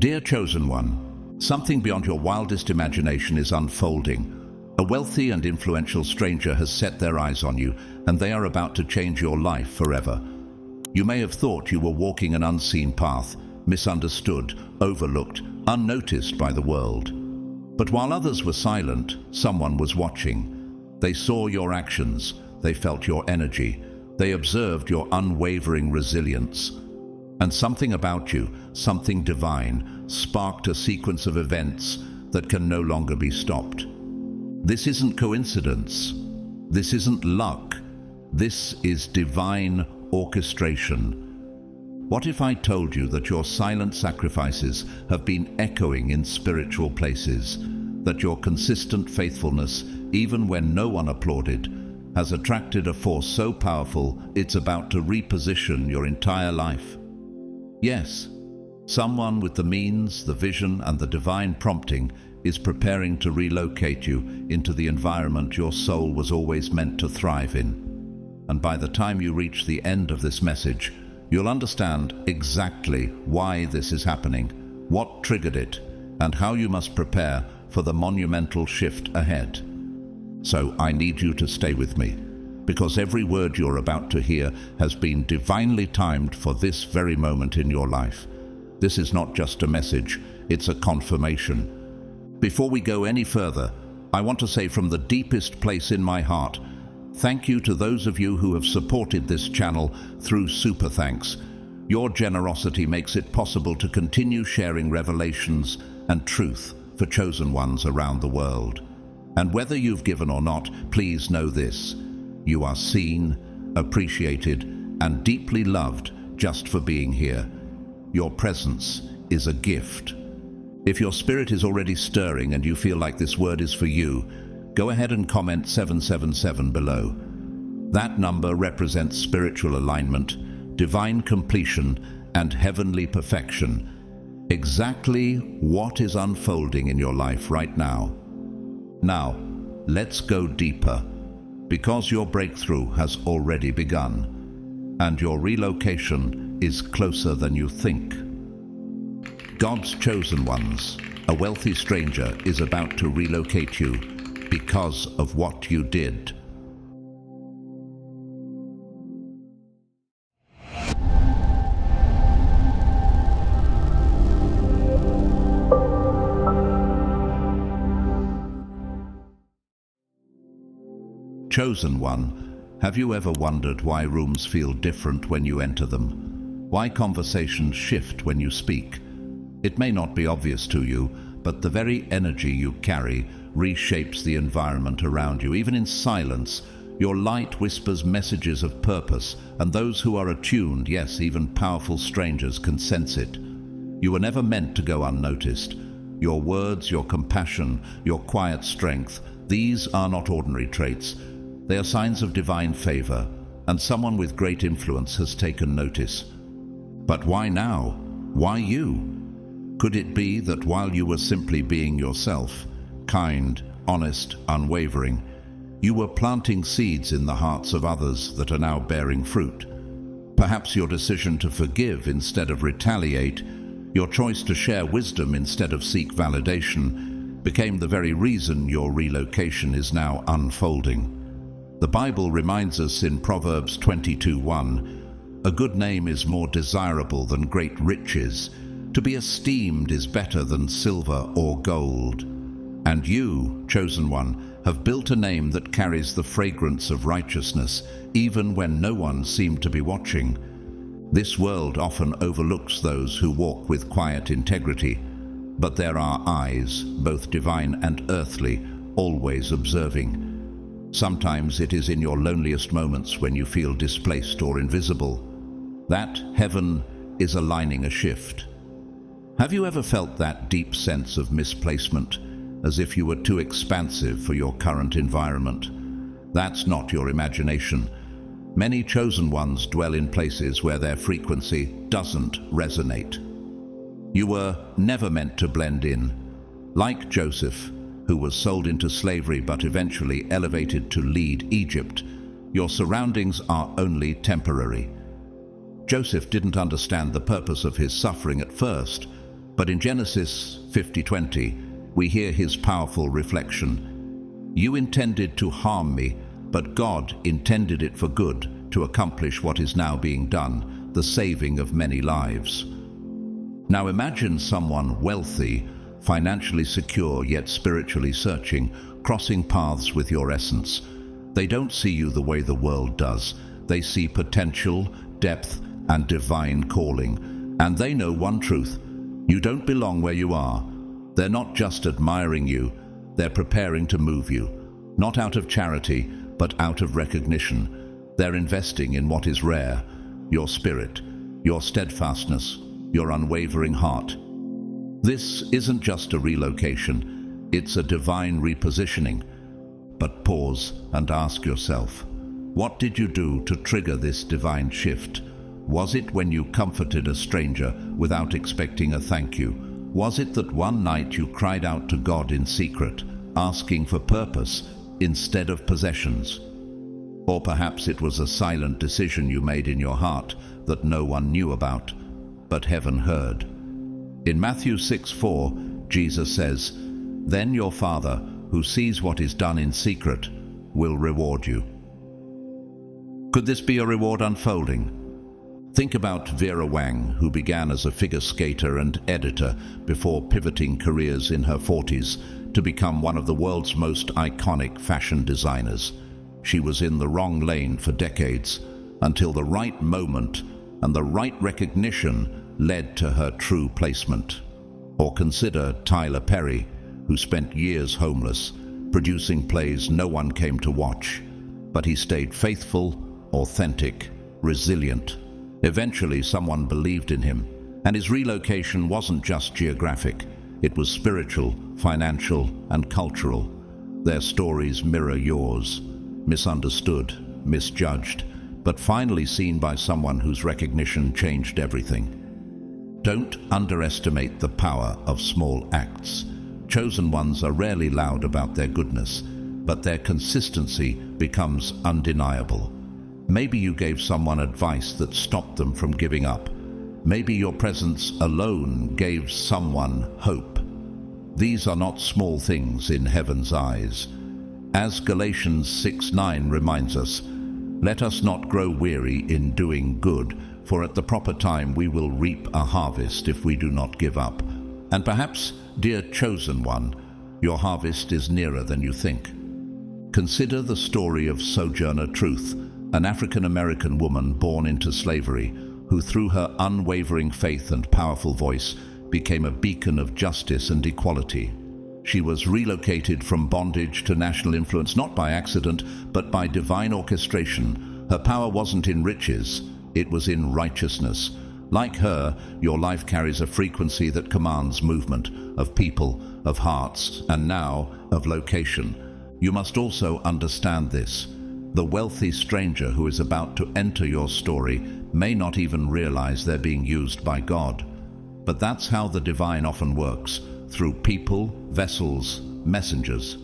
Dear Chosen One, something beyond your wildest imagination is unfolding. A wealthy and influential stranger has set their eyes on you, and they are about to change your life forever. You may have thought you were walking an unseen path, misunderstood, overlooked, unnoticed by the world. But while others were silent, someone was watching. They saw your actions, they felt your energy, they observed your unwavering resilience. And something about you, something divine, sparked a sequence of events that can no longer be stopped. This isn't coincidence. This isn't luck. This is divine orchestration. What if I told you that your silent sacrifices have been echoing in spiritual places, that your consistent faithfulness, even when no one applauded, has attracted a force so powerful it's about to reposition your entire life? Yes, someone with the means, the vision, and the divine prompting is preparing to relocate you into the environment your soul was always meant to thrive in. And by the time you reach the end of this message, you'll understand exactly why this is happening, what triggered it, and how you must prepare for the monumental shift ahead. So I need you to stay with me, because every word you're about to hear has been divinely timed for this very moment in your life. This is not just a message, it's a confirmation. Before we go any further, I want to say from the deepest place in my heart, thank you to those of you who have supported this channel through Super Thanks. Your generosity makes it possible to continue sharing revelations and truth for chosen ones around the world. And whether you've given or not, please know this: you are seen, appreciated, and deeply loved just for being here. Your presence is a gift. If your spirit is already stirring and you feel like this word is for you, go ahead and comment 777 below. That number represents spiritual alignment, divine completion, and heavenly perfection. Exactly what is unfolding in your life right now. Now, let's go deeper, because your breakthrough has already begun, and your relocation is closer than you think. God's chosen ones, a wealthy stranger is about to relocate you because of what you did. Chosen one, have you ever wondered why rooms feel different when you enter them? Why conversations shift when you speak? It may not be obvious to you, but the very energy you carry reshapes the environment around you. Even in silence, your light whispers messages of purpose, and those who are attuned, yes, even powerful strangers, can sense it. You were never meant to go unnoticed. Your words, your compassion, your quiet strength, these are not ordinary traits. They are signs of divine favor, and someone with great influence has taken notice. But why now? Why you? Could it be that while you were simply being yourself, kind, honest, unwavering, you were planting seeds in the hearts of others that are now bearing fruit? Perhaps your decision to forgive instead of retaliate, your choice to share wisdom instead of seek validation, became the very reason your relocation is now unfolding. The Bible reminds us in Proverbs 22:1, "A good name is more desirable than great riches. To be esteemed is better than silver or gold." And you, chosen one, have built a name that carries the fragrance of righteousness, even when no one seemed to be watching. This world often overlooks those who walk with quiet integrity, but there are eyes, both divine and earthly, always observing. Sometimes it is in your loneliest moments when you feel displaced or invisible. That heaven is aligning a shift. Have you ever felt that deep sense of misplacement, as if you were too expansive for your current environment? That's not your imagination. Many chosen ones dwell in places where their frequency doesn't resonate. You were never meant to blend in. Like Joseph, who was sold into slavery but eventually elevated to lead Egypt, your surroundings are only temporary. Joseph didn't understand the purpose of his suffering at first, But in Genesis 50:20, we hear his powerful reflection. You intended to harm me, but God intended it for good, to accomplish what is now being done, the saving of many lives. Now imagine someone wealthy, financially secure yet spiritually searching, crossing paths with your essence. They don't see you the way the world does. They see potential, depth, and divine calling. And they know one truth: you don't belong where you are. They're not just admiring you, they're preparing to move you, not out of charity, but out of recognition. They're investing in what is rare: your spirit, your steadfastness, your unwavering heart. This isn't just a relocation, it's a divine repositioning. But pause and ask yourself, what did you do to trigger this divine shift? Was it when you comforted a stranger without expecting a thank you? Was it that one night you cried out to God in secret, asking for purpose instead of possessions? Or perhaps it was a silent decision you made in your heart that no one knew about, but heaven heard. In Matthew 6:4, Jesus says, "Then your Father, who sees what is done in secret, will reward you." Could this be a reward unfolding? Think about Vera Wang, who began as a figure skater and editor before pivoting careers in her 40s to become one of the world's most iconic fashion designers. She was in the wrong lane for decades, until the right moment and the right recognition led to her true placement. Or consider Tyler Perry, who spent years homeless, producing plays no one came to watch. But he stayed faithful, authentic, resilient. Eventually, someone believed in him, and his relocation wasn't just geographic. It was spiritual, financial, and cultural. Their stories mirror yours: misunderstood, misjudged, but finally seen by someone whose recognition changed everything. Don't underestimate the power of small acts. Chosen ones are rarely loud about their goodness, but their consistency becomes undeniable. Maybe you gave someone advice that stopped them from giving up. Maybe your presence alone gave someone hope. These are not small things in heaven's eyes. As Galatians 6:9 reminds us, let us not grow weary in doing good, for at the proper time we will reap a harvest if we do not give up. And perhaps, dear chosen one, your harvest is nearer than you think. Consider the story of Sojourner Truth, an African-American woman born into slavery, who through her unwavering faith and powerful voice became a beacon of justice and equality. She was relocated from bondage to national influence not by accident, but by divine orchestration. Her power wasn't in riches, it was in righteousness. Like her, your life carries a frequency that commands movement of people, of hearts, and now of location. You must also understand this. The wealthy stranger who is about to enter your story may not even realize they're being used by God. But that's how the divine often works, through people, vessels, messengers.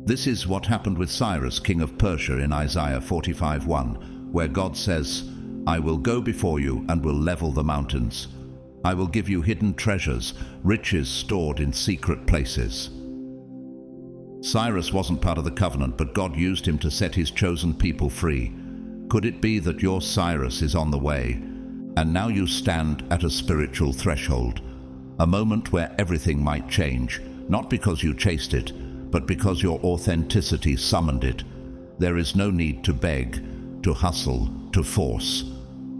This is what happened with Cyrus, king of Persia, in Isaiah 45:1, where God says, "I will go before you and will level the mountains. I will give you hidden treasures, riches stored in secret places." Cyrus wasn't part of the covenant, but God used him to set his chosen people free. Could it be that your Cyrus is on the way, and now you stand at a spiritual threshold, a moment where everything might change, not because you chased it, but because your authenticity summoned it? There is no need to beg, to hustle, to force.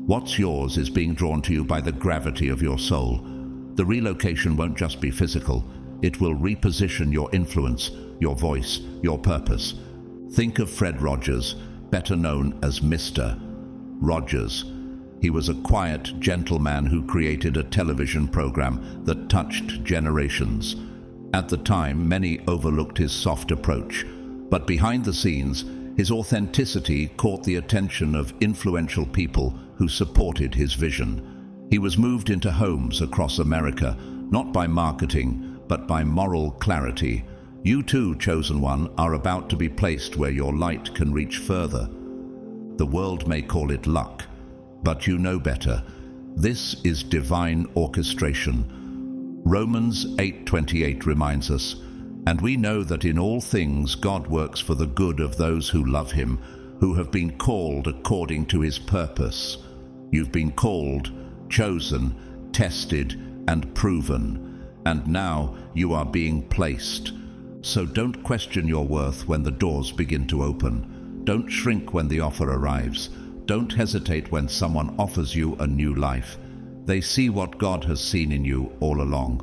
What's yours is being drawn to you by the gravity of your soul. The relocation won't just be physical, it will reposition your influence, your voice, your purpose. Think of Fred Rogers, better known as Mr. Rogers. He was a quiet, gentle man who created a television program that touched generations. At the time, many overlooked his soft approach, but behind the scenes, his authenticity caught the attention of influential people who supported his vision. He was moved into homes across America, not by marketing, but by moral clarity. You too, chosen one, are about to be placed where your light can reach further. The world may call it luck, but you know better. This is divine orchestration. Romans 8:28 reminds us, "And we know that in all things God works for the good of those who love him, who have been called according to his purpose." You've been called, chosen, tested, and proven, and now you are being placed. So don't question your worth when the doors begin to open. Don't shrink when the offer arrives. Don't hesitate when someone offers you a new life. They see what God has seen in you all along.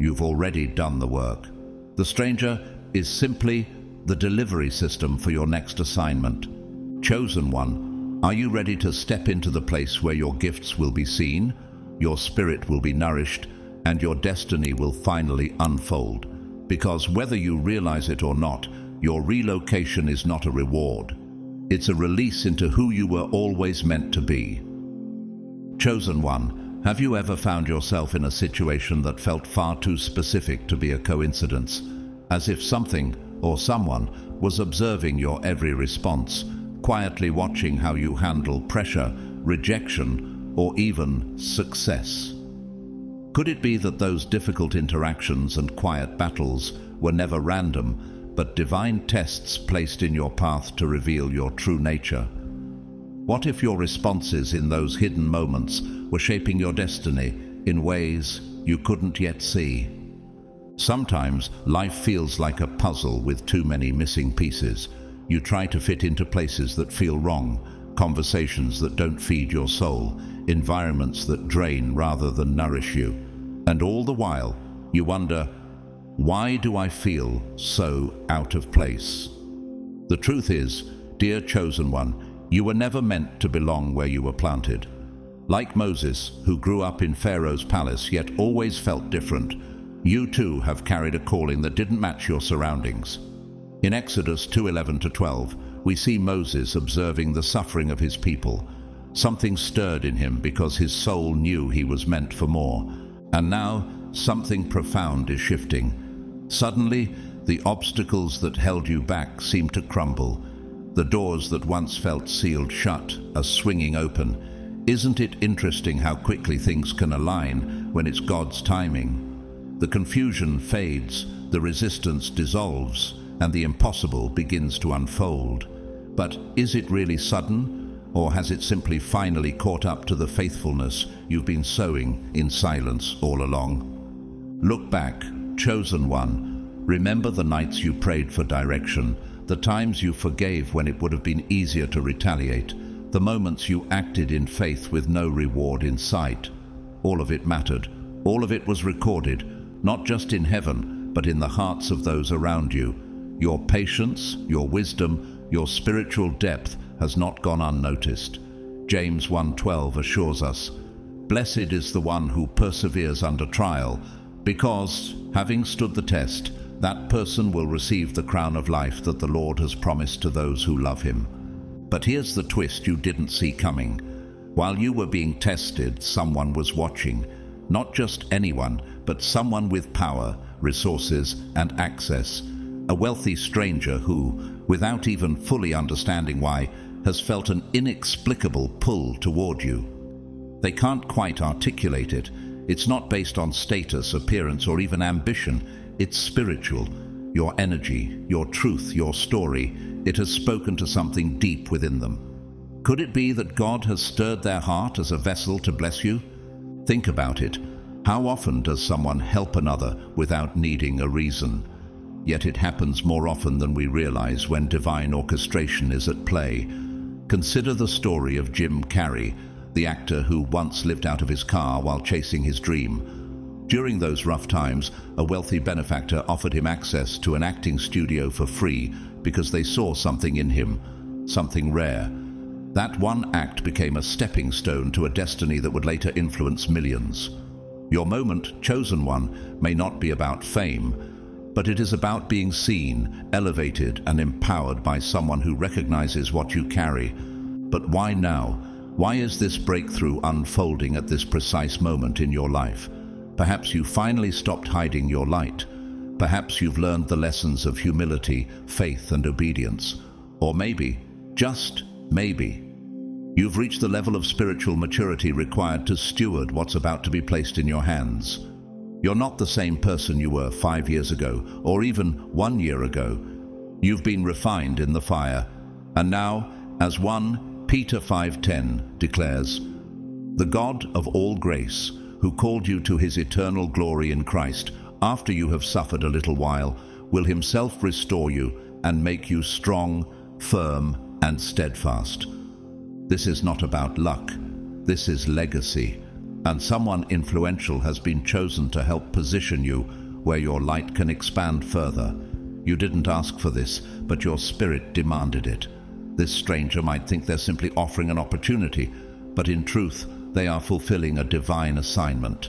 You've already done the work. The stranger is simply the delivery system for your next assignment. Chosen one, are you ready to step into the place where your gifts will be seen, your spirit will be nourished, and your destiny will finally unfold? Because whether you realize it or not, your relocation is not a reward. It's a release into who you were always meant to be. Chosen one, have you ever found yourself in a situation that felt far too specific to be a coincidence, as if something or someone was observing your every response, quietly watching how you handle pressure, rejection, or even success? Could it be that those difficult interactions and quiet battles were never random, but divine tests placed in your path to reveal your true nature? What if your responses in those hidden moments were shaping your destiny in ways you couldn't yet see? Sometimes life feels like a puzzle with too many missing pieces. You try to fit into places that feel wrong, conversations that don't feed your soul, environments that drain rather than nourish you. And all the while, you wonder, why do I feel so out of place? The truth is, dear chosen one, you were never meant to belong where you were planted. Like Moses, who grew up in Pharaoh's palace yet always felt different, you too have carried a calling that didn't match your surroundings. In Exodus 2:11-12, we see Moses observing the suffering of his people. Something stirred in him because his soul knew he was meant for more. And now, something profound is shifting. Suddenly, the obstacles that held you back seem to crumble. The doors that once felt sealed shut are swinging open. Isn't it interesting how quickly things can align when it's God's timing? The confusion fades, the resistance dissolves, and the impossible begins to unfold. But is it really sudden, or has it simply finally caught up to the faithfulness you've been sowing in silence all along? Look back, chosen one. Remember the nights you prayed for direction, the times you forgave when it would have been easier to retaliate, the moments you acted in faith with no reward in sight. All of it mattered. All of it was recorded, not just in heaven, but in the hearts of those around you. Your patience, your wisdom, your spiritual depth has not gone unnoticed. James 1:12 assures us, "Blessed is the one who perseveres under trial, because, having stood the test, that person will receive the crown of life that the Lord has promised to those who love him." But here's the twist you didn't see coming. While you were being tested, someone was watching. Not just anyone, but someone with power, resources, and access. A wealthy stranger who, without even fully understanding why, has felt an inexplicable pull toward you. They can't quite articulate it. It's not based on status, appearance, or even ambition. It's spiritual. Your energy, your truth, your story, it has spoken to something deep within them. Could it be that God has stirred their heart as a vessel to bless you? Think about it. How often does someone help another without needing a reason? Yet it happens more often than we realize when divine orchestration is at play. Consider the story of Jim Carrey, the actor who once lived out of his car while chasing his dream. During those rough times, a wealthy benefactor offered him access to an acting studio for free because they saw something in him, something rare. That one act became a stepping stone to a destiny that would later influence millions. Your moment, chosen one, may not be about fame, but it is about being seen, elevated, and empowered by someone who recognizes what you carry. But why now? Why is this breakthrough unfolding at this precise moment in your life? Perhaps you finally stopped hiding your light. Perhaps you've learned the lessons of humility, faith, and obedience. Or maybe, just maybe, You've reached the level of spiritual maturity required to steward what's about to be placed in your hands. You're not the same person you were 5 years ago, or even 1 year ago. You've been refined in the fire, and now, as 1 Peter 5:10 declares, "The God of all grace, who called you to his eternal glory in Christ, after you have suffered a little while, will himself restore you and make you strong, firm, and steadfast." This is not about luck. This is legacy. And someone influential has been chosen to help position you where your light can expand further. You didn't ask for this, but your spirit demanded it. This stranger might think they're simply offering an opportunity, but in truth, they are fulfilling a divine assignment.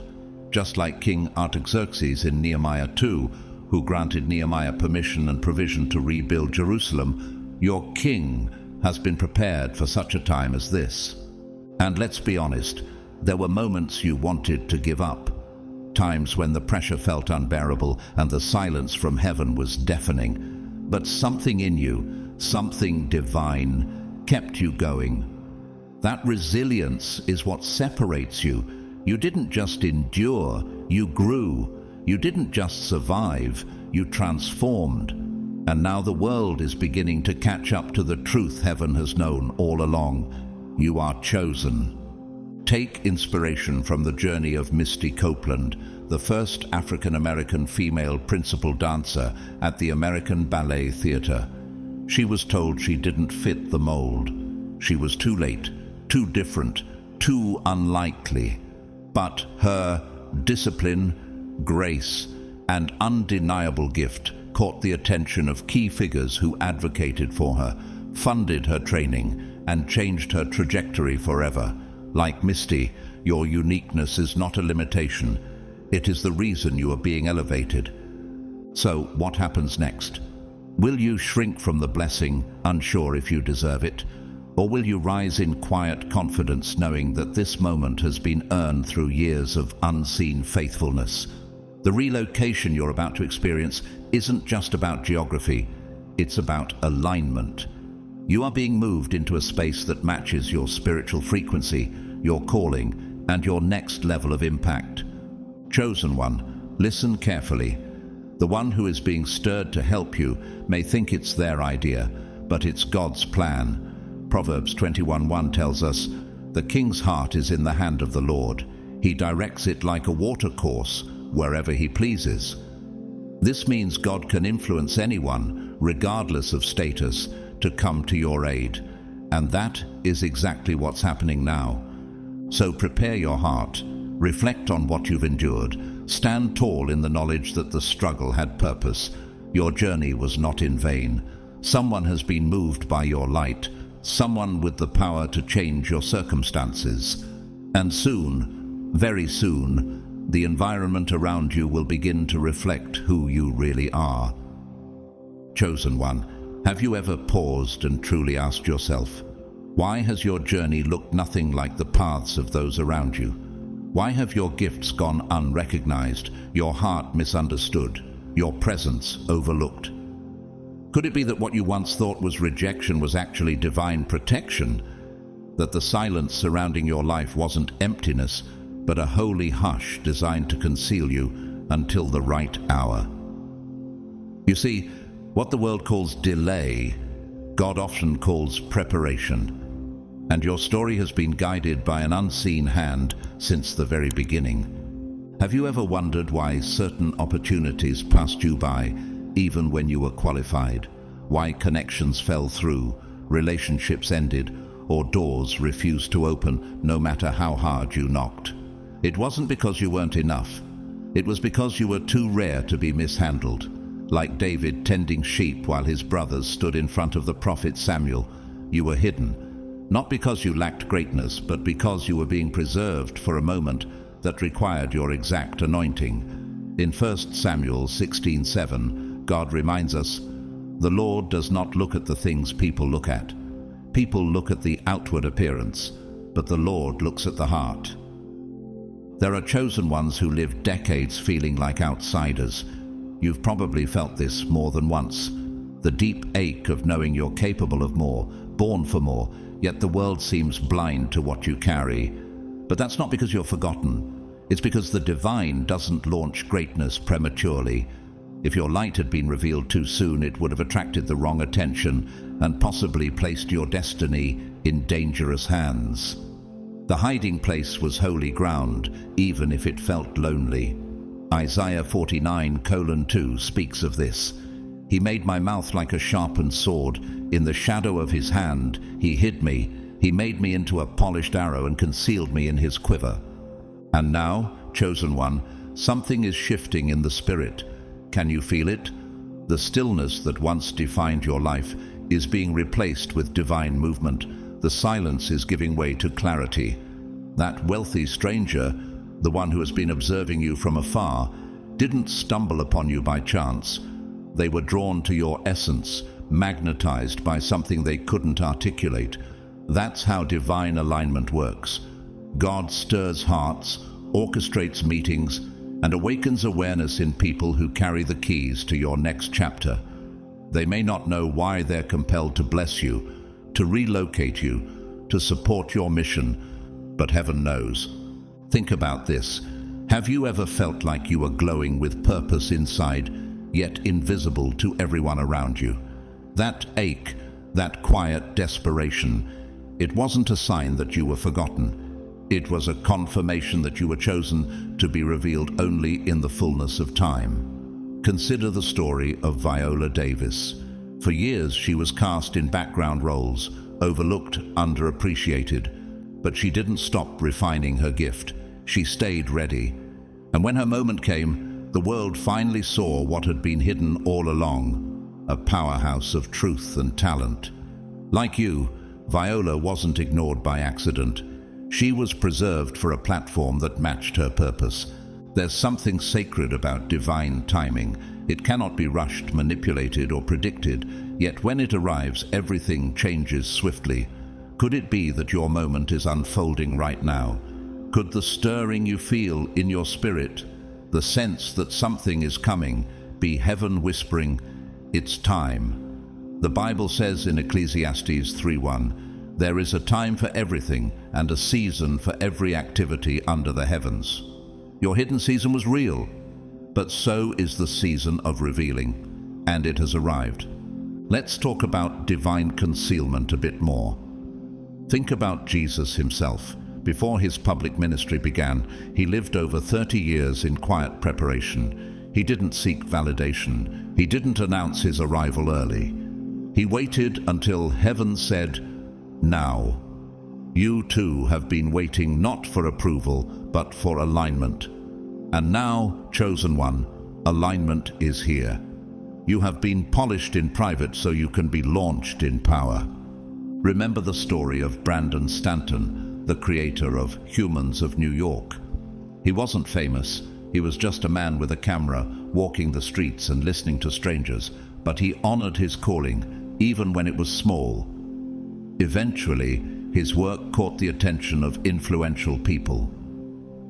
Just like King Artaxerxes in Nehemiah 2, who granted Nehemiah permission and provision to rebuild Jerusalem, your king has been prepared for such a time as this. And let's be honest, there were moments you wanted to give up. Times when the pressure felt unbearable and the silence from heaven was deafening. But something in you, something divine, kept you going. That resilience is what separates you. You didn't just endure, you grew. You didn't just survive, you transformed. And now the world is beginning to catch up to the truth heaven has known all along. You are chosen. Take inspiration from the journey of Misty Copeland, the first African-American female principal dancer at the American Ballet Theatre. She was told she didn't fit the mold. She was too late, too different, too unlikely. But her discipline, grace, and undeniable gift caught the attention of key figures who advocated for her, funded her training, and changed her trajectory forever. Like Misty, your uniqueness is not a limitation. It is the reason you are being elevated. So, what happens next? Will you shrink from the blessing, unsure if you deserve it? Or will you rise in quiet confidence, knowing that this moment has been earned through years of unseen faithfulness? The relocation you're about to experience isn't just about geography, it's about alignment. You are being moved into a space that matches your spiritual frequency, your calling, and your next level of impact. Chosen one, listen carefully. The one who is being stirred to help you may think it's their idea, but it's God's plan. Proverbs 21:1 tells us, "The king's heart is in the hand of the Lord. He directs it like a watercourse, wherever he pleases." This means God can influence anyone, regardless of status, to come to your aid. And that is exactly what's happening now. So prepare your heart, reflect on what you've endured, stand tall in the knowledge that the struggle had purpose. Your journey was not in vain. Someone has been moved by your light, someone with the power to change your circumstances. And soon, very soon, the environment around you will begin to reflect who you really are. Chosen one, have you ever paused and truly asked yourself, why has your journey looked nothing like the paths of those around you? Why have your gifts gone unrecognized, your heart misunderstood, your presence overlooked? Could it be that what you once thought was rejection was actually divine protection? That the silence surrounding your life wasn't emptiness, but a holy hush designed to conceal you until the right hour? You see, what the world calls delay, God often calls preparation. And your story has been guided by an unseen hand since the very beginning. Have you ever wondered why certain opportunities passed you by, even when you were qualified? Why connections fell through, relationships ended, or doors refused to open no matter how hard you knocked? It wasn't because you weren't enough. It was because you were too rare to be mishandled. Like David tending sheep while his brothers stood in front of the prophet Samuel, you were hidden. Not because you lacked greatness, but because you were being preserved for a moment that required your exact anointing. In 1 Samuel 16:7, God reminds us, "The Lord does not look at the things people look at. People look at the outward appearance, but the Lord looks at the heart." There are chosen ones who live decades feeling like outsiders. You've probably felt this more than once. The deep ache of knowing you're capable of more, born for more, yet the world seems blind to what you carry. But that's not because you're forgotten. It's because the divine doesn't launch greatness prematurely. If your light had been revealed too soon, it would have attracted the wrong attention and possibly placed your destiny in dangerous hands. The hiding place was holy ground, even if it felt lonely. Isaiah 49:2 speaks of this. He made my mouth like a sharpened sword. In the shadow of his hand, he hid me. He made me into a polished arrow and concealed me in his quiver. And now, chosen one, something is shifting in the spirit. Can you feel it? The stillness that once defined your life is being replaced with divine movement. The silence is giving way to clarity. That wealthy stranger, the one who has been observing you from afar, didn't stumble upon you by chance. They were drawn to your essence, magnetized by something they couldn't articulate. That's how divine alignment works. God stirs hearts, orchestrates meetings, and awakens awareness in people who carry the keys to your next chapter. They may not know why they're compelled to bless you, to relocate you, to support your mission, but heaven knows. Think about this. Have you ever felt like you were glowing with purpose inside, yet invisible to everyone around you? That ache, that quiet desperation, it wasn't a sign that you were forgotten. It was a confirmation that you were chosen to be revealed only in the fullness of time. Consider the story of Viola Davis. For years she was cast in background roles, overlooked, underappreciated, but she didn't stop refining her gift. She stayed ready. And when her moment came, the world finally saw what had been hidden all along, a powerhouse of truth and talent. Like you, Viola wasn't ignored by accident. She was preserved for a platform that matched her purpose. There's something sacred about divine timing. It cannot be rushed, manipulated, or predicted, yet when it arrives, everything changes swiftly. Could it be that your moment is unfolding right now? Could the stirring you feel in your spirit, the sense that something is coming, be heaven whispering, "It's time"? The Bible says in Ecclesiastes 3:1, "There is a time for everything and a season for every activity under the heavens." Your hidden season was real, but so is the season of revealing, and it has arrived. Let's talk about divine concealment a bit more. Think about Jesus himself. Before his public ministry began, he lived over 30 years in quiet preparation. He didn't seek validation. He didn't announce his arrival early. He waited until heaven said, "Now." You too have been waiting not for approval, but for alignment. And now, chosen one, alignment is here. You have been polished in private so you can be launched in power. Remember the story of Brandon Stanton, the creator of Humans of New York. He wasn't famous. He was just a man with a camera, walking the streets and listening to strangers, but he honored his calling, even when it was small. Eventually, his work caught the attention of influential people.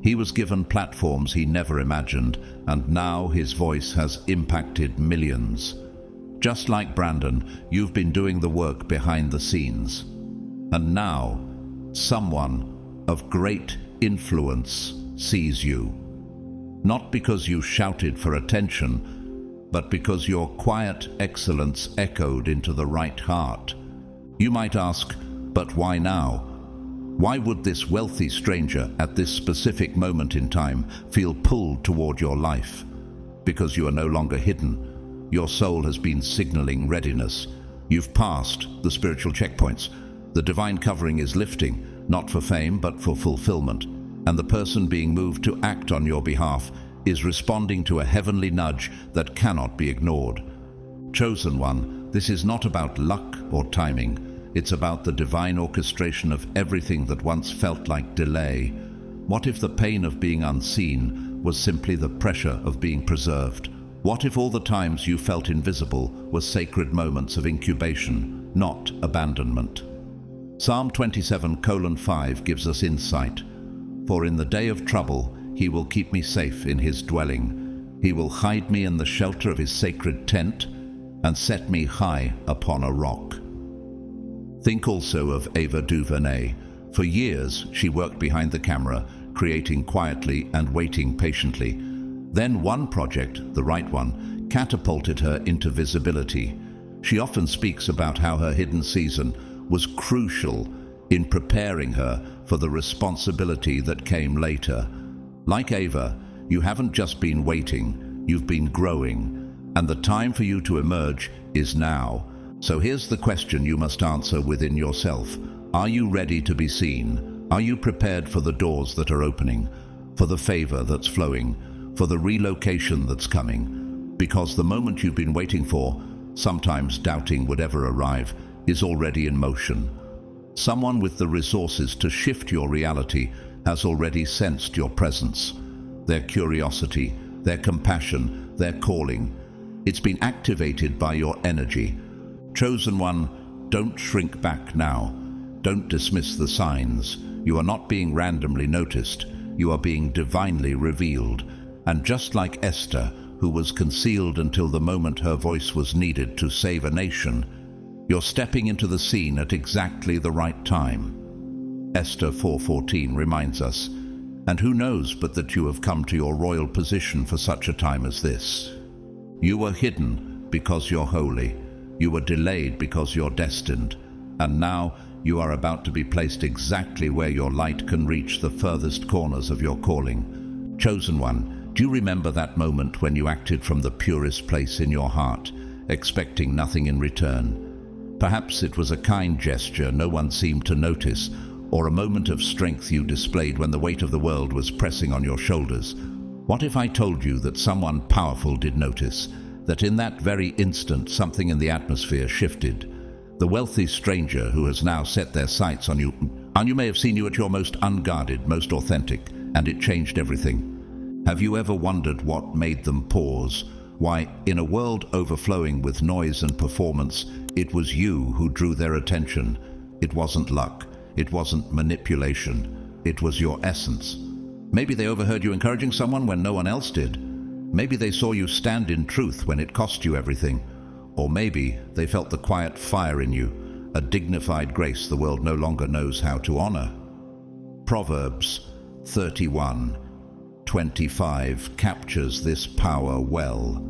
He was given platforms he never imagined, and now his voice has impacted millions. Just like Brandon, you've been doing the work behind the scenes. And now, someone of great influence sees you. Not because you shouted for attention, but because your quiet excellence echoed into the right heart. You might ask, but why now? Why would this wealthy stranger at this specific moment in time feel pulled toward your life? Because you are no longer hidden. Your soul has been signaling readiness. You've passed the spiritual checkpoints. The divine covering is lifting, not for fame, but for fulfillment. And the person being moved to act on your behalf is responding to a heavenly nudge that cannot be ignored. Chosen one, this is not about luck or timing. It's about the divine orchestration of everything that once felt like delay. What if the pain of being unseen was simply the pressure of being preserved? What if all the times you felt invisible were sacred moments of incubation, not abandonment? Psalm 27:5 gives us insight. For in the day of trouble, he will keep me safe in his dwelling. He will hide me in the shelter of his sacred tent and set me high upon a rock. Think also of Ava DuVernay. For years, she worked behind the camera, creating quietly and waiting patiently. Then one project, the right one, catapulted her into visibility. She often speaks about how her hidden season was crucial in preparing her for the responsibility that came later. Like Ava, you haven't just been waiting, you've been growing, and the time for you to emerge is now. So here's the question you must answer within yourself. Are you ready to be seen? Are you prepared for the doors that are opening, for the favor that's flowing, for the relocation that's coming? Because the moment you've been waiting for, sometimes doubting would ever arrive, is already in motion. Someone with the resources to shift your reality has already sensed your presence. Their curiosity, their compassion, their calling. It's been activated by your energy. Chosen one, don't shrink back now. Don't dismiss the signs. You are not being randomly noticed. You are being divinely revealed. And just like Esther, who was concealed until the moment her voice was needed to save a nation, you're stepping into the scene at exactly the right time. Esther 4:14 reminds us, and who knows but that you have come to your royal position for such a time as this. You were hidden because you're holy. You were delayed because you're destined. And now you are about to be placed exactly where your light can reach the furthest corners of your calling. Chosen one, do you remember that moment when you acted from the purest place in your heart, expecting nothing in return? Perhaps it was a kind gesture no one seemed to notice, or a moment of strength you displayed when the weight of the world was pressing on your shoulders. What if I told you that someone powerful did notice, that in that very instant something in the atmosphere shifted? The wealthy stranger who has now set their sights on you, and you may have seen you at your most unguarded, most authentic, and it changed everything. Have you ever wondered what made them pause? Why, in a world overflowing with noise and performance, it was you who drew their attention. It wasn't luck. It wasn't manipulation. It was your essence. Maybe they overheard you encouraging someone when no one else did. Maybe they saw you stand in truth when it cost you everything. Or maybe they felt the quiet fire in you, a dignified grace the world no longer knows how to honor. Proverbs 31:25 captures this power well.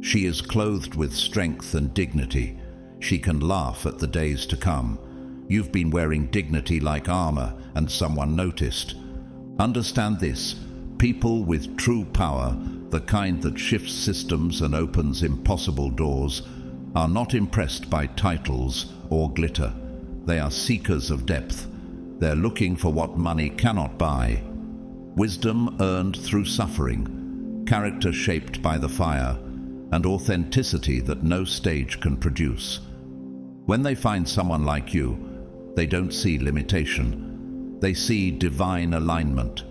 She is clothed with strength and dignity. She can laugh at the days to come. You've been wearing dignity like armor, and someone noticed. Understand this: people with true power, the kind that shifts systems and opens impossible doors, are not impressed by titles or glitter. They are seekers of depth. They're looking for what money cannot buy. Wisdom earned through suffering, character shaped by the fire, and authenticity that no stage can produce. When they find someone like you, they don't see limitation. They see divine alignment.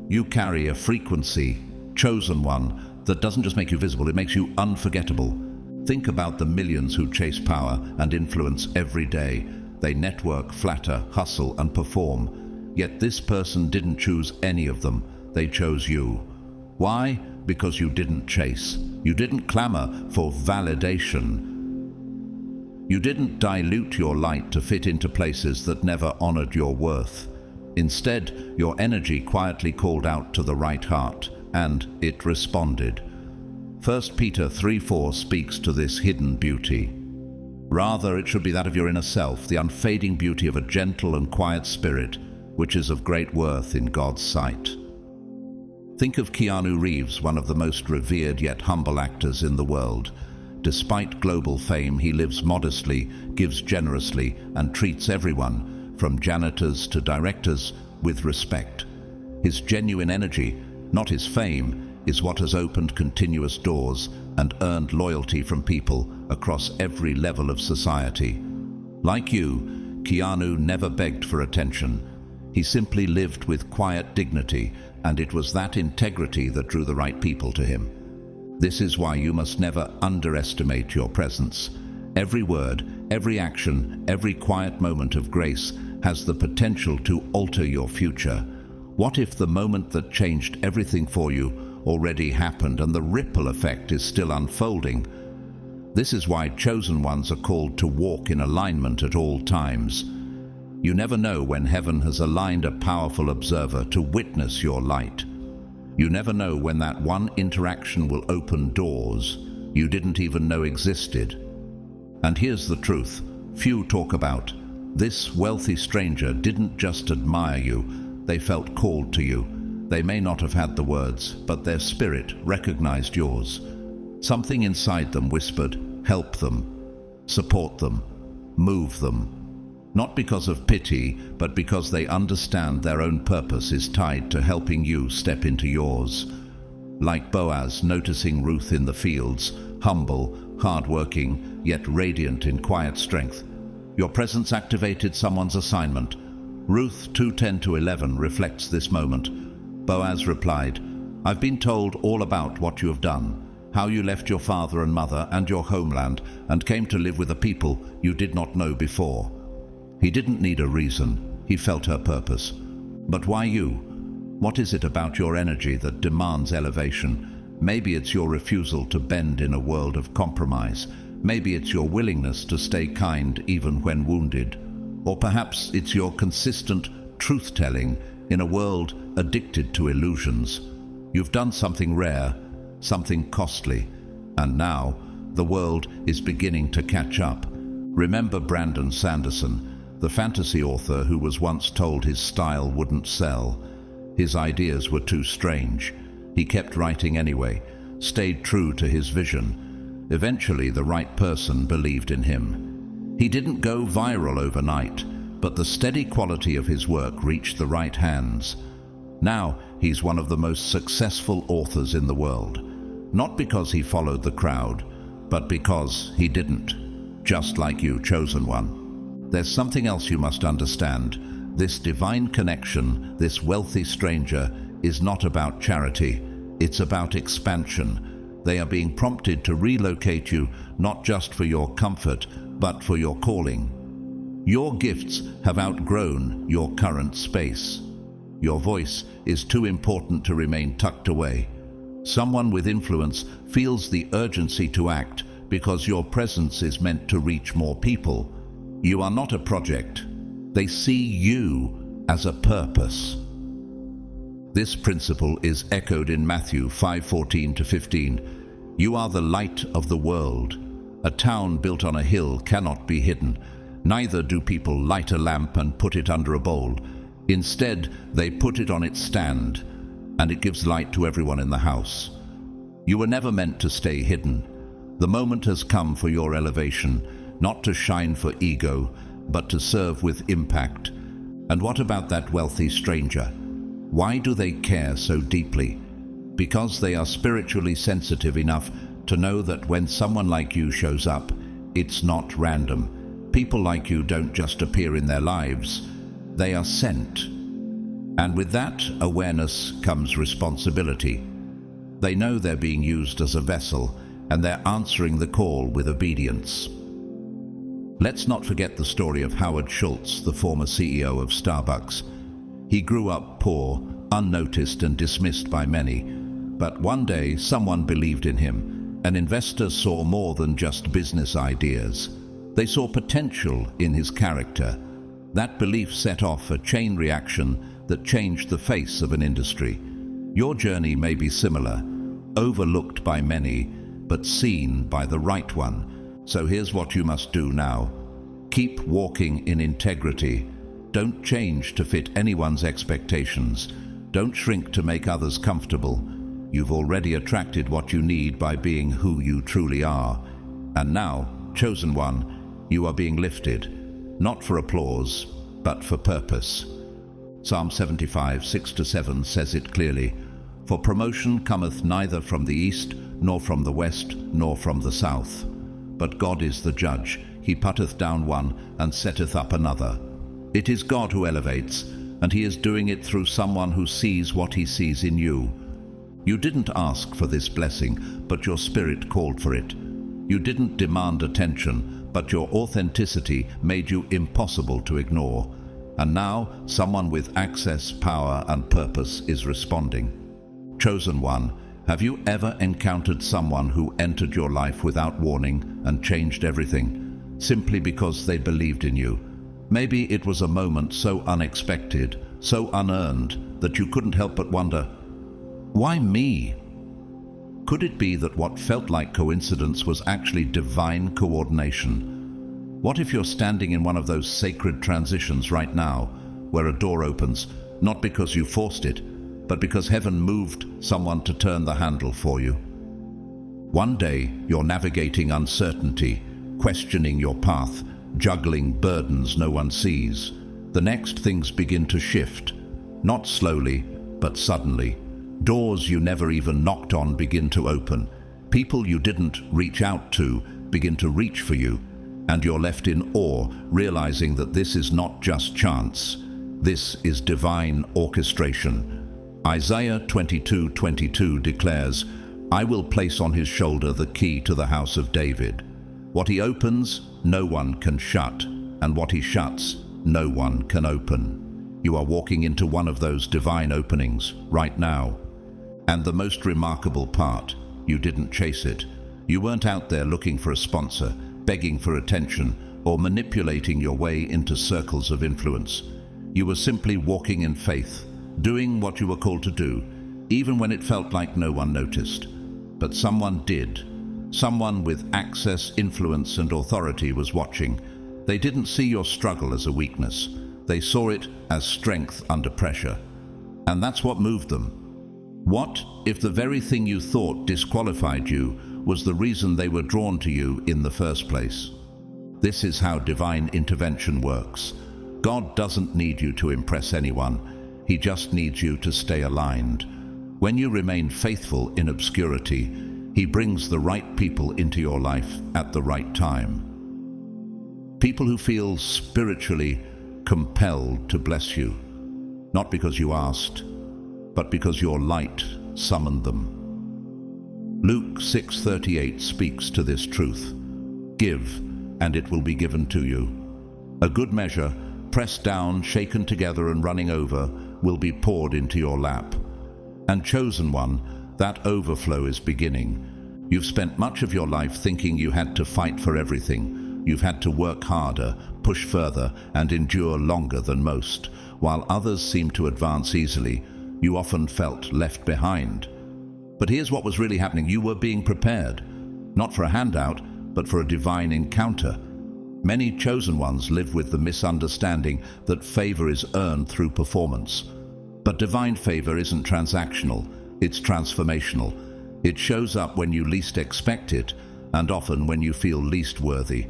You carry a frequency, chosen one, that doesn't just make you visible, it makes you unforgettable. Think about the millions who chase power and influence every day. They network, flatter, hustle, and perform. Yet this person didn't choose any of them. They chose you. Why? Because you didn't chase. You didn't clamor for validation. You didn't dilute your light to fit into places that never honored your worth. Instead, your energy quietly called out to the right heart, and it responded. 1 Peter 3:4 speaks to this hidden beauty. Rather, it should be that of your inner self, the unfading beauty of a gentle and quiet spirit, which is of great worth in God's sight. Think of Keanu Reeves, one of the most revered yet humble actors in the world. Despite global fame, he lives modestly, gives generously, and treats everyone, from janitors to directors, with respect. His genuine energy, not his fame, is what has opened continuous doors and earned loyalty from people across every level of society. Like you, Keanu never begged for attention. He simply lived with quiet dignity, and it was that integrity that drew the right people to him. This is why you must never underestimate your presence. Every word, every action, every quiet moment of grace has the potential to alter your future. What if the moment that changed everything for you already happened and the ripple effect is still unfolding? This is why chosen ones are called to walk in alignment at all times. You never know when heaven has aligned a powerful observer to witness your light. You never know when that one interaction will open doors you didn't even know existed. And here's the truth few talk about. This wealthy stranger didn't just admire you, they felt called to you. They may not have had the words, but their spirit recognized yours. Something inside them whispered, help them, support them, move them. Not because of pity, but because they understand their own purpose is tied to helping you step into yours. Like Boaz noticing Ruth in the fields, humble, hard-working, yet radiant in quiet strength. Your presence activated someone's assignment. Ruth 2:10-11 reflects this moment. Boaz replied, I've been told all about what you have done, how you left your father and mother and your homeland and came to live with a people you did not know before. He didn't need a reason, he felt her purpose. But why you? What is it about your energy that demands elevation? Maybe it's your refusal to bend in a world of compromise. Maybe it's your willingness to stay kind even when wounded. Or perhaps it's your consistent truth-telling in a world addicted to illusions. You've done something rare, something costly, and now the world is beginning to catch up. Remember Brandon Sanderson, the fantasy author who was once told his style wouldn't sell. His ideas were too strange. He kept writing anyway, stayed true to his vision. Eventually, the right person believed in him. He didn't go viral overnight, but the steady quality of his work reached the right hands. Now, he's one of the most successful authors in the world. Not because he followed the crowd, but because he didn't. Just like you, chosen one. There's something else you must understand. This divine connection, this wealthy stranger, is not about charity. It's about expansion. They are being prompted to relocate you, not just for your comfort, but for your calling. Your gifts have outgrown your current space. Your voice is too important to remain tucked away. Someone with influence feels the urgency to act because your presence is meant to reach more people. You are not a project. They see you as a purpose. This principle is echoed in Matthew 5:14-15. You are the light of the world. A town built on a hill cannot be hidden. Neither do people light a lamp and put it under a bowl. Instead, they put it on its stand, and it gives light to everyone in the house. You were never meant to stay hidden. The moment has come for your elevation, not to shine for ego, but to serve with impact. And what about that wealthy stranger? Why do they care so deeply? Because they are spiritually sensitive enough to know that when someone like you shows up, it's not random. People like you don't just appear in their lives, they are sent. And with that awareness comes responsibility. They know they're being used as a vessel, and they're answering the call with obedience. Let's not forget the story of Howard Schultz, the former CEO of Starbucks. He grew up poor, unnoticed and dismissed by many. But one day, someone believed in him. An investor saw more than just business ideas. They saw potential in his character. That belief set off a chain reaction that changed the face of an industry. Your journey may be similar, overlooked by many, but seen by the right one. So here's what you must do now. Keep walking in integrity. Don't change to fit anyone's expectations. Don't shrink to make others comfortable. You've already attracted what you need by being who you truly are. And now, chosen one, you are being lifted, not for applause, but for purpose. Psalm 75:6-7 says it clearly. For promotion cometh neither from the east, nor from the west, nor from the south. But God is the judge. He putteth down one, and setteth up another. It is God who elevates, and he is doing it through someone who sees what he sees in you. You didn't ask for this blessing, but your spirit called for it. You didn't demand attention, but your authenticity made you impossible to ignore. And now, someone with access, power, and purpose is responding. Chosen one, Have you ever encountered someone who entered your life without warning and changed everything, simply because they believed in you? Maybe it was a moment so unexpected, so unearned, that you couldn't help but wonder, why me? Could it be that what felt like coincidence was actually divine coordination? What if you're standing in one of those sacred transitions right now, where a door opens, not because you forced it, but because heaven moved someone to turn the handle for you? One day, you're navigating uncertainty, questioning your path, juggling burdens no one sees. The next, things begin to shift, not slowly, but suddenly. Doors you never even knocked on begin to open. People you didn't reach out to begin to reach for you, and you're left in awe, realizing that this is not just chance. This is divine orchestration. Isaiah 22:22 declares, "I will place on his shoulder the key to the house of David. What he opens, no one can shut, and what he shuts, no one can open." You are walking into one of those divine openings right now. And the most remarkable part, you didn't chase it. You weren't out there looking for a sponsor, begging for attention, or manipulating your way into circles of influence. You were simply walking in faith, doing what you were called to do, even when it felt like no one noticed. But someone did. Someone with access, influence, and authority was watching. They didn't see your struggle as a weakness. They saw it as strength under pressure. And that's what moved them. What if the very thing you thought disqualified you was the reason they were drawn to you in the first place? This is how divine intervention works. God doesn't need you to impress anyone. He just needs you to stay aligned. When you remain faithful in obscurity, He brings the right people into your life at the right time. People who feel spiritually compelled to bless you, not because you asked, but because your light summoned them. Luke 6:38 speaks to this truth. Give, and it will be given to you. A good measure, pressed down, shaken together, and running over, will be poured into your lap. And chosen one, that overflow is beginning. You've spent much of your life thinking you had to fight for everything. You've had to work harder, push further, and endure longer than most. While others seemed to advance easily, you often felt left behind. But here's what was really happening. You were being prepared, not for a handout, but for a divine encounter. Many chosen ones live with the misunderstanding that favor is earned through performance. But divine favor isn't transactional, it's transformational. It shows up when you least expect it, and often when you feel least worthy.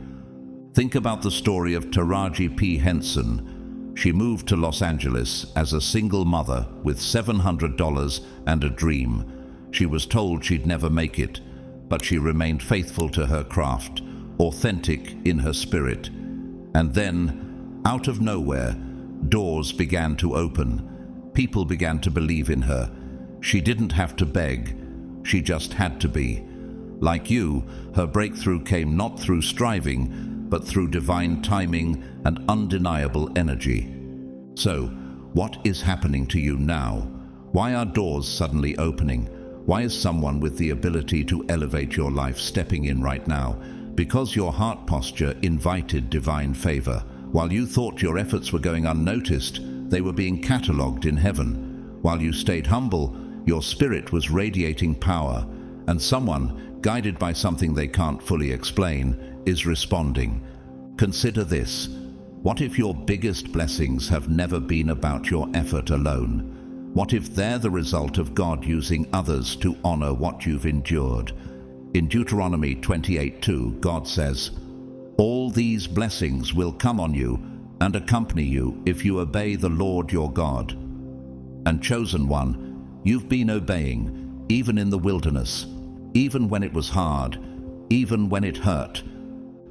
Think about the story of Taraji P. Henson. She moved to Los Angeles as a single mother with $700 and a dream. She was told she'd never make it, but she remained faithful to her craft, authentic in her spirit. And then, out of nowhere, doors began to open. People began to believe in her. She didn't have to beg. She just had to be. Like you, her breakthrough came not through striving, but through divine timing and undeniable energy. So, what is happening to you now? Why are doors suddenly opening? Why is someone with the ability to elevate your life stepping in right now? Because your heart posture invited divine favor. While you thought your efforts were going unnoticed, they were being catalogued in heaven. While you stayed humble, your spirit was radiating power, and someone, guided by something they can't fully explain, is responding. Consider this. What if your biggest blessings have never been about your effort alone? What if they're the result of God using others to honor what you've endured? In Deuteronomy 28:2, God says, "All these blessings will come on you and accompany you if you obey the Lord your God." And chosen one, you've been obeying, even in the wilderness, even when it was hard, even when it hurt.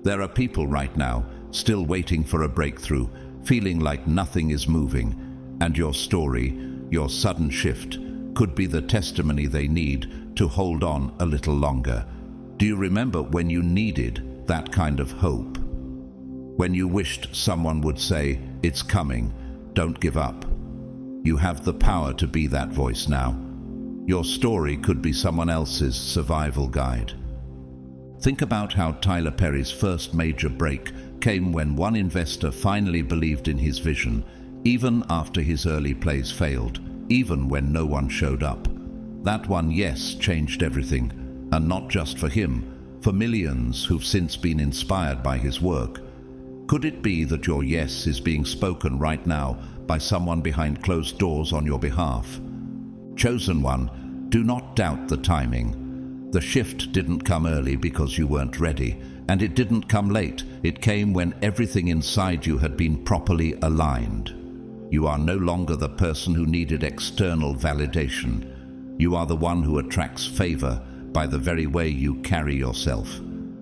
There are people right now still waiting for a breakthrough, feeling like nothing is moving, and your story, your sudden shift, could be the testimony they need to hold on a little longer. Do you remember when you needed that kind of hope? When you wished someone would say, "It's coming, don't give up." You have the power to be that voice now. Your story could be someone else's survival guide. Think about how Tyler Perry's first major break came when one investor finally believed in his vision, even after his early plays failed, even when no one showed up. That one yes changed everything, and not just for him, for millions who've since been inspired by his work. Could it be that your yes is being spoken right now by someone behind closed doors on your behalf? Chosen one, do not doubt the timing. The shift didn't come early because you weren't ready, and it didn't come late. It came when everything inside you had been properly aligned. You are no longer the person who needed external validation. You are the one who attracts favor by the very way you carry yourself.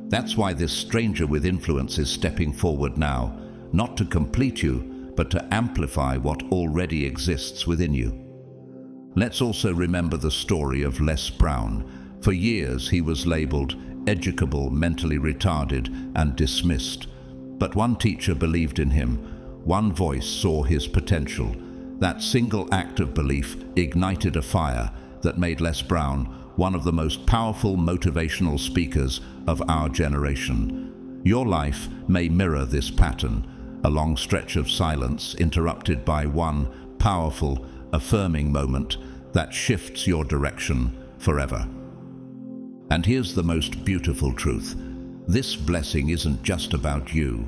That's why this stranger with influence is stepping forward now, not to complete you, but to amplify what already exists within you. Let's also remember the story of Les Brown. For years he was labeled educable, mentally retarded, and dismissed. But one teacher believed in him. One voice saw his potential. That single act of belief ignited a fire that made Les Brown one of the most powerful motivational speakers of our generation. Your life may mirror this pattern, a long stretch of silence interrupted by one powerful, affirming moment that shifts your direction forever. And here's the most beautiful truth. This blessing isn't just about you.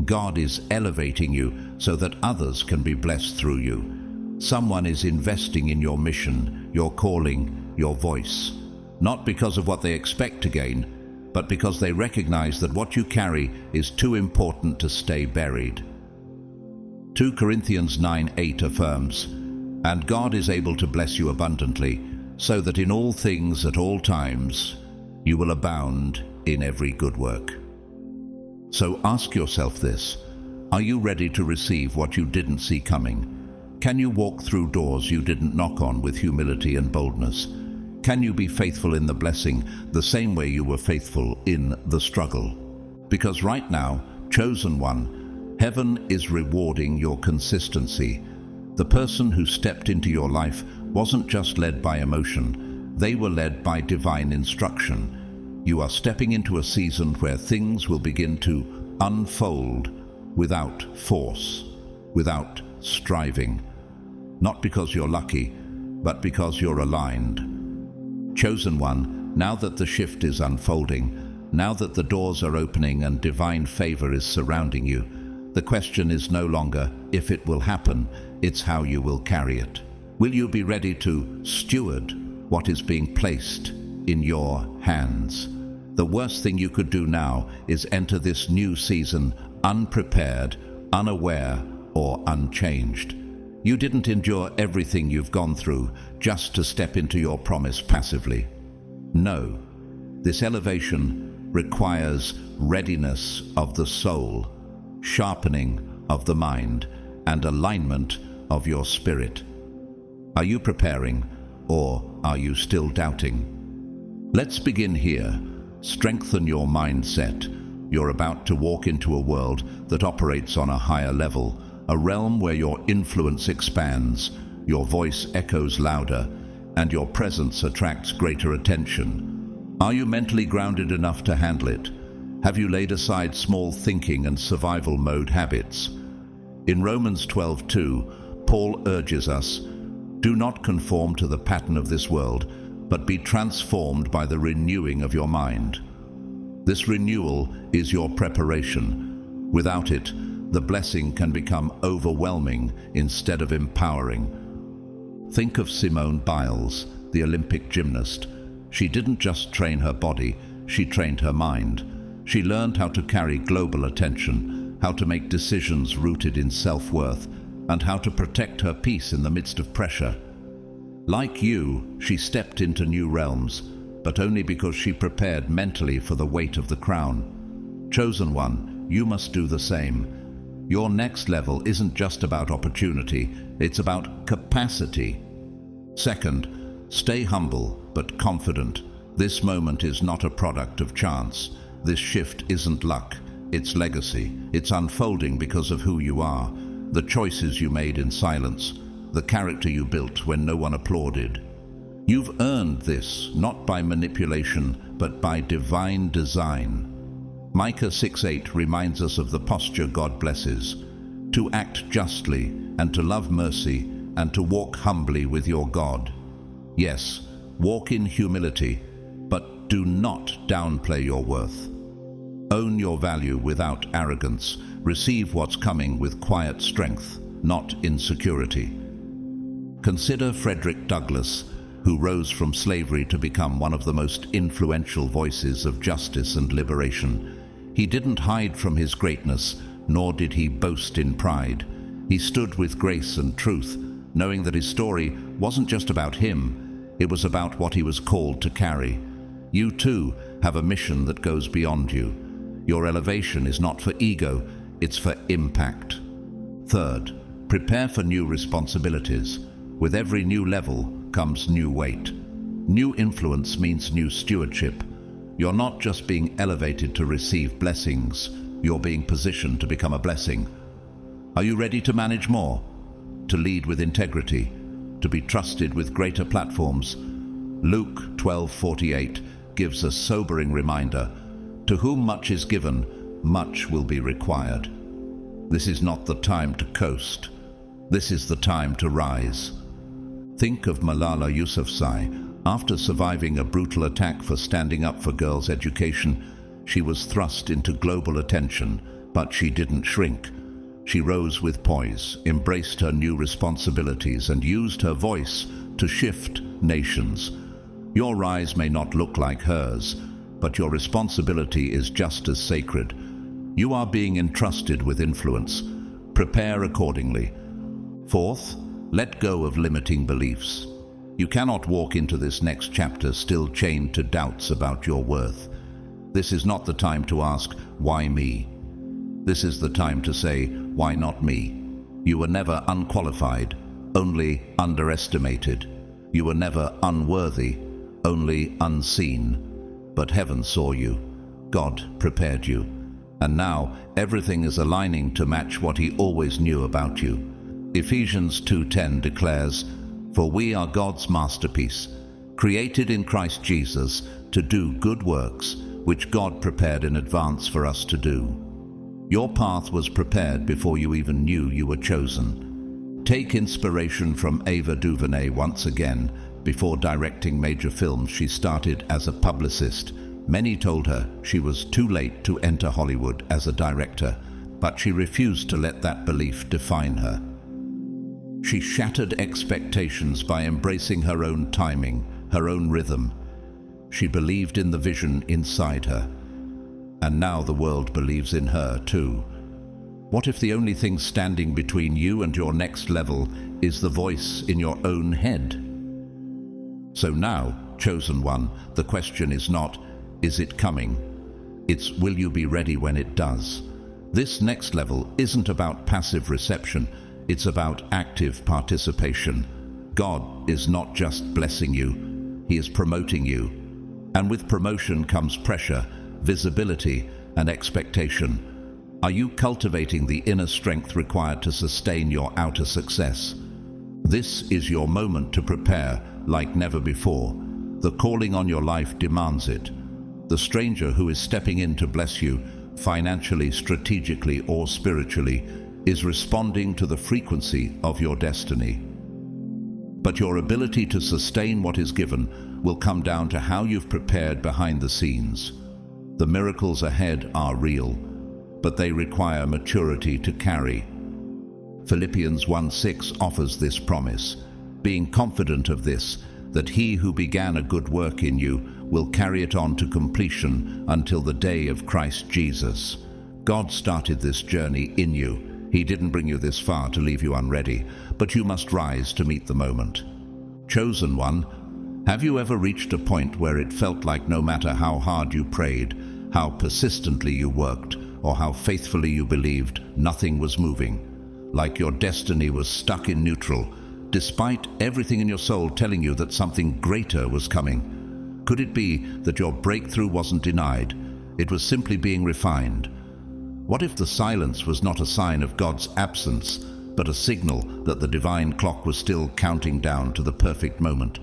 God is elevating you so that others can be blessed through you. Someone is investing in your mission, your calling, your voice, not because of what they expect to gain, but because they recognize that what you carry is too important to stay buried. 2 Corinthians 9:8 affirms, "And God is able to bless you abundantly, so that in all things at all times you will abound in every good work." So ask yourself this: are you ready to receive what you didn't see coming? Can you walk through doors you didn't knock on with humility and boldness? Can you be faithful in the blessing the same way you were faithful in the struggle? Because right now, chosen one, heaven is rewarding your consistency. The person who stepped into your life wasn't just led by emotion, they were led by divine instruction. You are stepping into a season where things will begin to unfold without force, without striving. Not because you're lucky, but because you're aligned. Chosen one, now that the shift is unfolding, now that the doors are opening and divine favor is surrounding you, the question is no longer if it will happen, it's how you will carry it. Will you be ready to steward what is being placed in your hands? The worst thing you could do now is enter this new season unprepared, unaware, or unchanged. You didn't endure everything you've gone through just to step into your promise passively. No, this elevation requires readiness of the soul, sharpening of the mind, and alignment of your spirit. Are you preparing, or are you still doubting? Let's begin here. Strengthen your mindset. You're about to walk into a world that operates on a higher level, a realm where your influence expands, your voice echoes louder, and your presence attracts greater attention. Are you mentally grounded enough to handle it? Have you laid aside small thinking and survival mode habits? In Romans 12:2, Paul urges us, "Do not conform to the pattern of this world, but be transformed by the renewing of your mind." This renewal is your preparation. Without it, the blessing can become overwhelming instead of empowering. Think of Simone Biles, the Olympic gymnast. She didn't just train her body, she trained her mind. She learned how to carry global attention, how to make decisions rooted in self-worth, and how to protect her peace in the midst of pressure. Like you, she stepped into new realms, but only because she prepared mentally for the weight of the crown. Chosen one, you must do the same. Your next level isn't just about opportunity, it's about capacity. Second, stay humble but confident. This moment is not a product of chance. This shift isn't luck, it's legacy. It's unfolding because of who you are, the choices you made in silence, the character you built when no one applauded. You've earned this, not by manipulation, but by divine design. Micah 6:8 reminds us of the posture God blesses: to act justly, and to love mercy, and to walk humbly with your God. Yes, walk in humility, but do not downplay your worth. Own your value without arrogance. Receive what's coming with quiet strength, not insecurity. Consider Frederick Douglass, who rose from slavery to become one of the most influential voices of justice and liberation. He didn't hide from his greatness, nor did he boast in pride. He stood with grace and truth, knowing that his story wasn't just about him, it was about what he was called to carry. You too have a mission that goes beyond you. Your elevation is not for ego, it's for impact. Third, prepare for new responsibilities. With every new level comes new weight. New influence means new stewardship. You're not just being elevated to receive blessings, you're being positioned to become a blessing. Are you ready to manage more? To lead with integrity? To be trusted with greater platforms? Luke 12:48 gives a sobering reminder: to whom much is given, much will be required. This is not the time to coast. This is the time to rise. Think of Malala Yousafzai. After surviving a brutal attack for standing up for girls' education, she was thrust into global attention, but she didn't shrink. She rose with poise, embraced her new responsibilities, and used her voice to shift nations. Your rise may not look like hers, but your responsibility is just as sacred. You are being entrusted with influence. Prepare accordingly. Fourth, let go of limiting beliefs. You cannot walk into this next chapter still chained to doubts about your worth. This is not the time to ask, why me? This is the time to say, why not me? You were never unqualified, only underestimated. You were never unworthy, only unseen. But heaven saw you. God prepared you. And now everything is aligning to match what He always knew about you. Ephesians 2:10 declares, "For we are God's masterpiece, created in Christ Jesus to do good works, which God prepared in advance for us to do." Your path was prepared before you even knew you were chosen. Take inspiration from Ava DuVernay once again. Before directing major films, she started as a publicist. Many told her she was too late to enter Hollywood as a director, but she refused to let that belief define her. She shattered expectations by embracing her own timing, her own rhythm. She believed in the vision inside her. And now the world believes in her too. What if the only thing standing between you and your next level is the voice in your own head? So now, chosen one, the question is not, is it coming? It's, will you be ready when it does? This next level isn't about passive reception. It's about active participation. God is not just blessing you, He is promoting you. And with promotion comes pressure, visibility, and expectation. Are you cultivating the inner strength required to sustain your outer success? This is your moment to prepare like never before. The calling on your life demands it. The stranger who is stepping in to bless you, financially, strategically, or spiritually, is responding to the frequency of your destiny. But your ability to sustain what is given will come down to how you've prepared behind the scenes. The miracles ahead are real, but they require maturity to carry. Philippians 1:6 offers this promise, being confident of this, that He who began a good work in you will carry it on to completion until the day of Christ Jesus. God started this journey in you. He didn't bring you this far to leave you unready, but you must rise to meet the moment. Chosen one, have you ever reached a point where it felt like no matter how hard you prayed, how persistently you worked, or how faithfully you believed, nothing was moving? Like your destiny was stuck in neutral, despite everything in your soul telling you that something greater was coming? Could it be that your breakthrough wasn't denied? It was simply being refined. What if the silence was not a sign of God's absence, but a signal that the divine clock was still counting down to the perfect moment?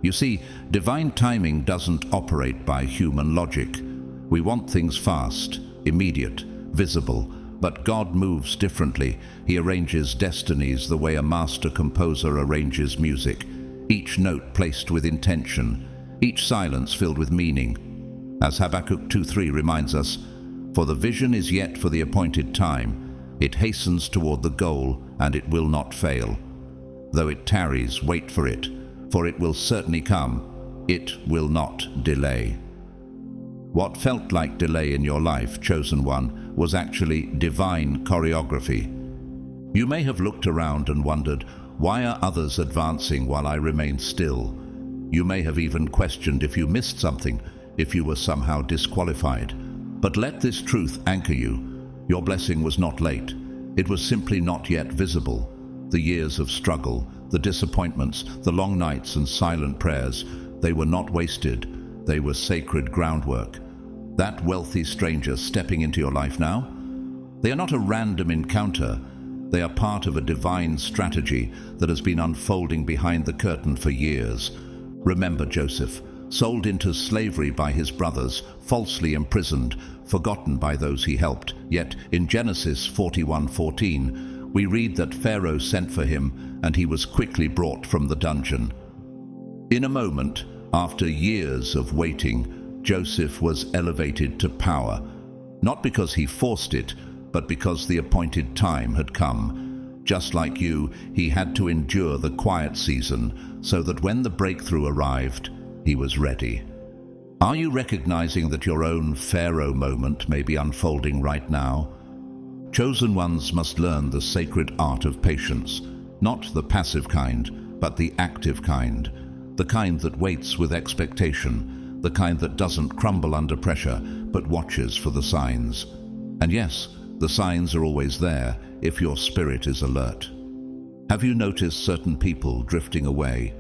You see, divine timing doesn't operate by human logic. We want things fast, immediate, visible, but God moves differently. He arranges destinies the way a master composer arranges music, each note placed with intention, each silence filled with meaning. As Habakkuk 2:3 reminds us, "For the vision is yet for the appointed time. It hastens toward the goal, and it will not fail. Though it tarries, wait for it will certainly come. It will not delay." What felt like delay in your life, chosen one, was actually divine choreography. You may have looked around and wondered, why are others advancing while I remain still? You may have even questioned if you missed something, if you were somehow disqualified. But let this truth anchor you. Your blessing was not late. It was simply not yet visible. The years of struggle, the disappointments, the long nights and silent prayers, they were not wasted. They were sacred groundwork. That wealthy stranger stepping into your life now, they are not a random encounter. They are part of a divine strategy that has been unfolding behind the curtain for years. Remember Joseph, sold into slavery by his brothers, falsely imprisoned, forgotten by those he helped. Yet in Genesis 41:14, we read that Pharaoh sent for him and he was quickly brought from the dungeon. In a moment, after years of waiting, Joseph was elevated to power, not because he forced it, but because the appointed time had come. Just like you, he had to endure the quiet season so that when the breakthrough arrived, he was ready. Are you recognizing that your own Pharaoh moment may be unfolding right now? Chosen ones must learn the sacred art of patience, not the passive kind, but the active kind, the kind that waits with expectation, the kind that doesn't crumble under pressure, but watches for the signs. And yes, the signs are always there if your spirit is alert. Have you noticed certain people drifting away,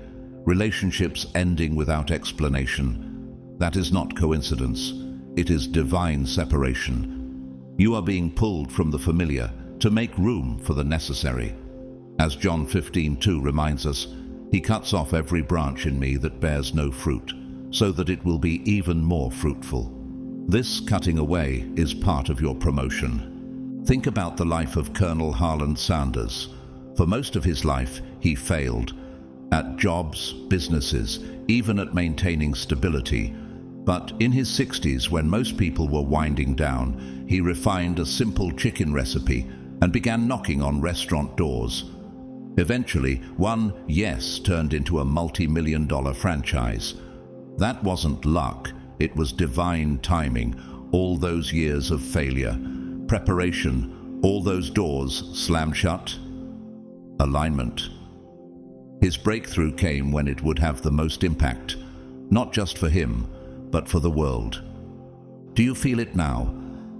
relationships ending without explanation? That is not coincidence. It is divine separation. You are being pulled from the familiar to make room for the necessary. As John 15:2 reminds us, "He cuts off every branch in me that bears no fruit, so that it will be even more fruitful." This cutting away is part of your promotion. Think about the life of Colonel Harland Sanders. For most of his life, he failed at jobs, businesses, even at maintaining stability. But in his 60s, when most people were winding down, he refined a simple chicken recipe and began knocking on restaurant doors. Eventually, one yes turned into a multi-million-dollar franchise. That wasn't luck, it was divine timing. All those years of failure, preparation, all those doors slammed shut. Alignment. His breakthrough came when it would have the most impact, not just for him, but for the world. Do you feel it now?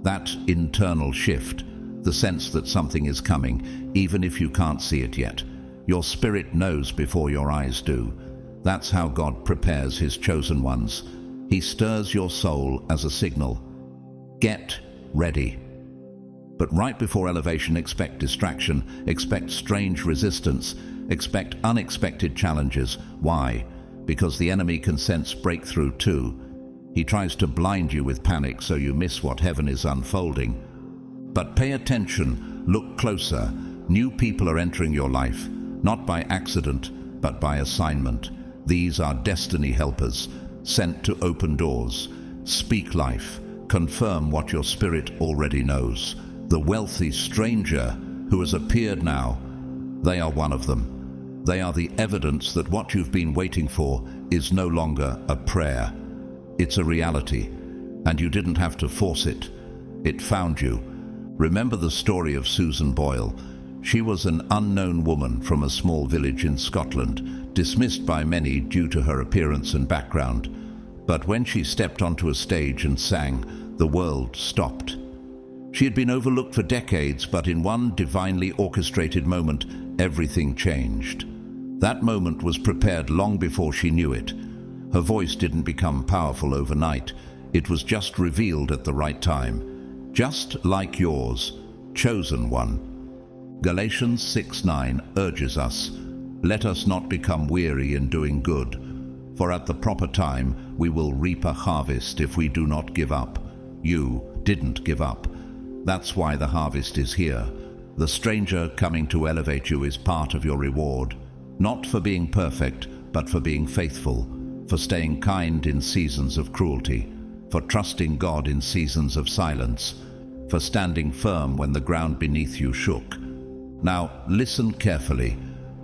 That internal shift, the sense that something is coming, even if you can't see it yet. Your spirit knows before your eyes do. That's how God prepares his chosen ones. He stirs your soul as a signal. Get ready. But right before elevation, expect distraction, expect strange resistance, expect unexpected challenges. Why? Because the enemy can sense breakthrough too. He tries to blind you with panic so you miss what heaven is unfolding. But pay attention, look closer. New people are entering your life, not by accident, but by assignment. These are destiny helpers, sent to open doors, speak life, confirm what your spirit already knows. The wealthy stranger who has appeared now, they are one of them. They are the evidence that what you've been waiting for is no longer a prayer. It's a reality, and you didn't have to force it. It found you. Remember the story of Susan Boyle. She was an unknown woman from a small village in Scotland, dismissed by many due to her appearance and background. But when she stepped onto a stage and sang, the world stopped. She had been overlooked for decades, but in one divinely orchestrated moment, everything changed. That moment was prepared long before she knew it. Her voice didn't become powerful overnight. It was just revealed at the right time. Just like yours, chosen one. Galatians 6:9 urges us, "Let us not become weary in doing good, For at the proper time we will reap a harvest if we do not give up. You didn't give up. That's why the harvest is here. The stranger coming to elevate you is part of your reward, not for being perfect, but for being faithful, for staying kind in seasons of cruelty, for trusting God in seasons of silence, for standing firm when the ground beneath you shook. Now, listen carefully.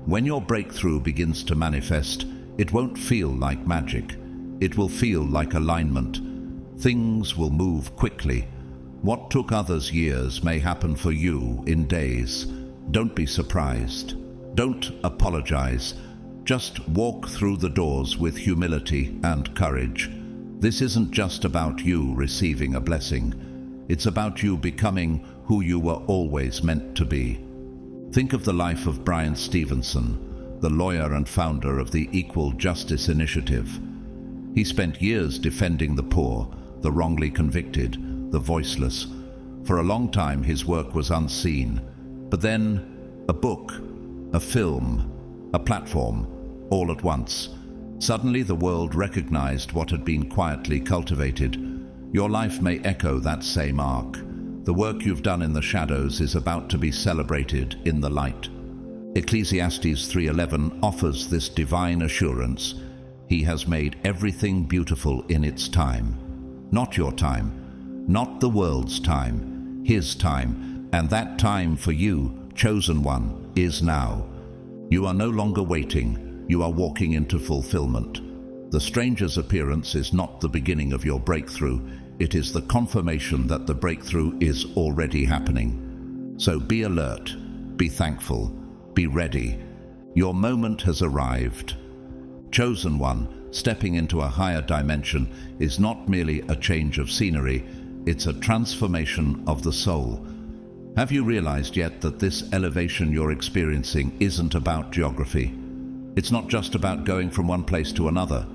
When your breakthrough begins to manifest, it won't feel like magic. It will feel like alignment. Things will move quickly. What took others years may happen for you in days. Don't be surprised. Don't apologize. Just walk through the doors with humility and courage. This isn't just about you receiving a blessing. It's about you becoming who you were always meant to be. Think of the life of Brian Stevenson, the lawyer and founder of the Equal Justice Initiative. He spent years defending the poor, the wrongly convicted, the voiceless. For a long time his work was unseen. But then a book, a film, a platform, all at once. Suddenly the world recognized what had been quietly cultivated. Your life may echo that same arc. The work you've done in the shadows is about to be celebrated in the light. Ecclesiastes 3:11 offers this divine assurance. He has made everything beautiful in its time. Not your time, not the world's time, His time, and that time for you, chosen one, is now. You are no longer waiting, you are walking into fulfillment. The stranger's appearance is not the beginning of your breakthrough, it is the confirmation that the breakthrough is already happening. So be alert, be thankful, be ready. Your moment has arrived. Chosen one, stepping into a higher dimension, is not merely a change of scenery, it's a transformation of the soul. Have you realized yet that this elevation you're experiencing isn't about geography? It's not just about going from one place to another.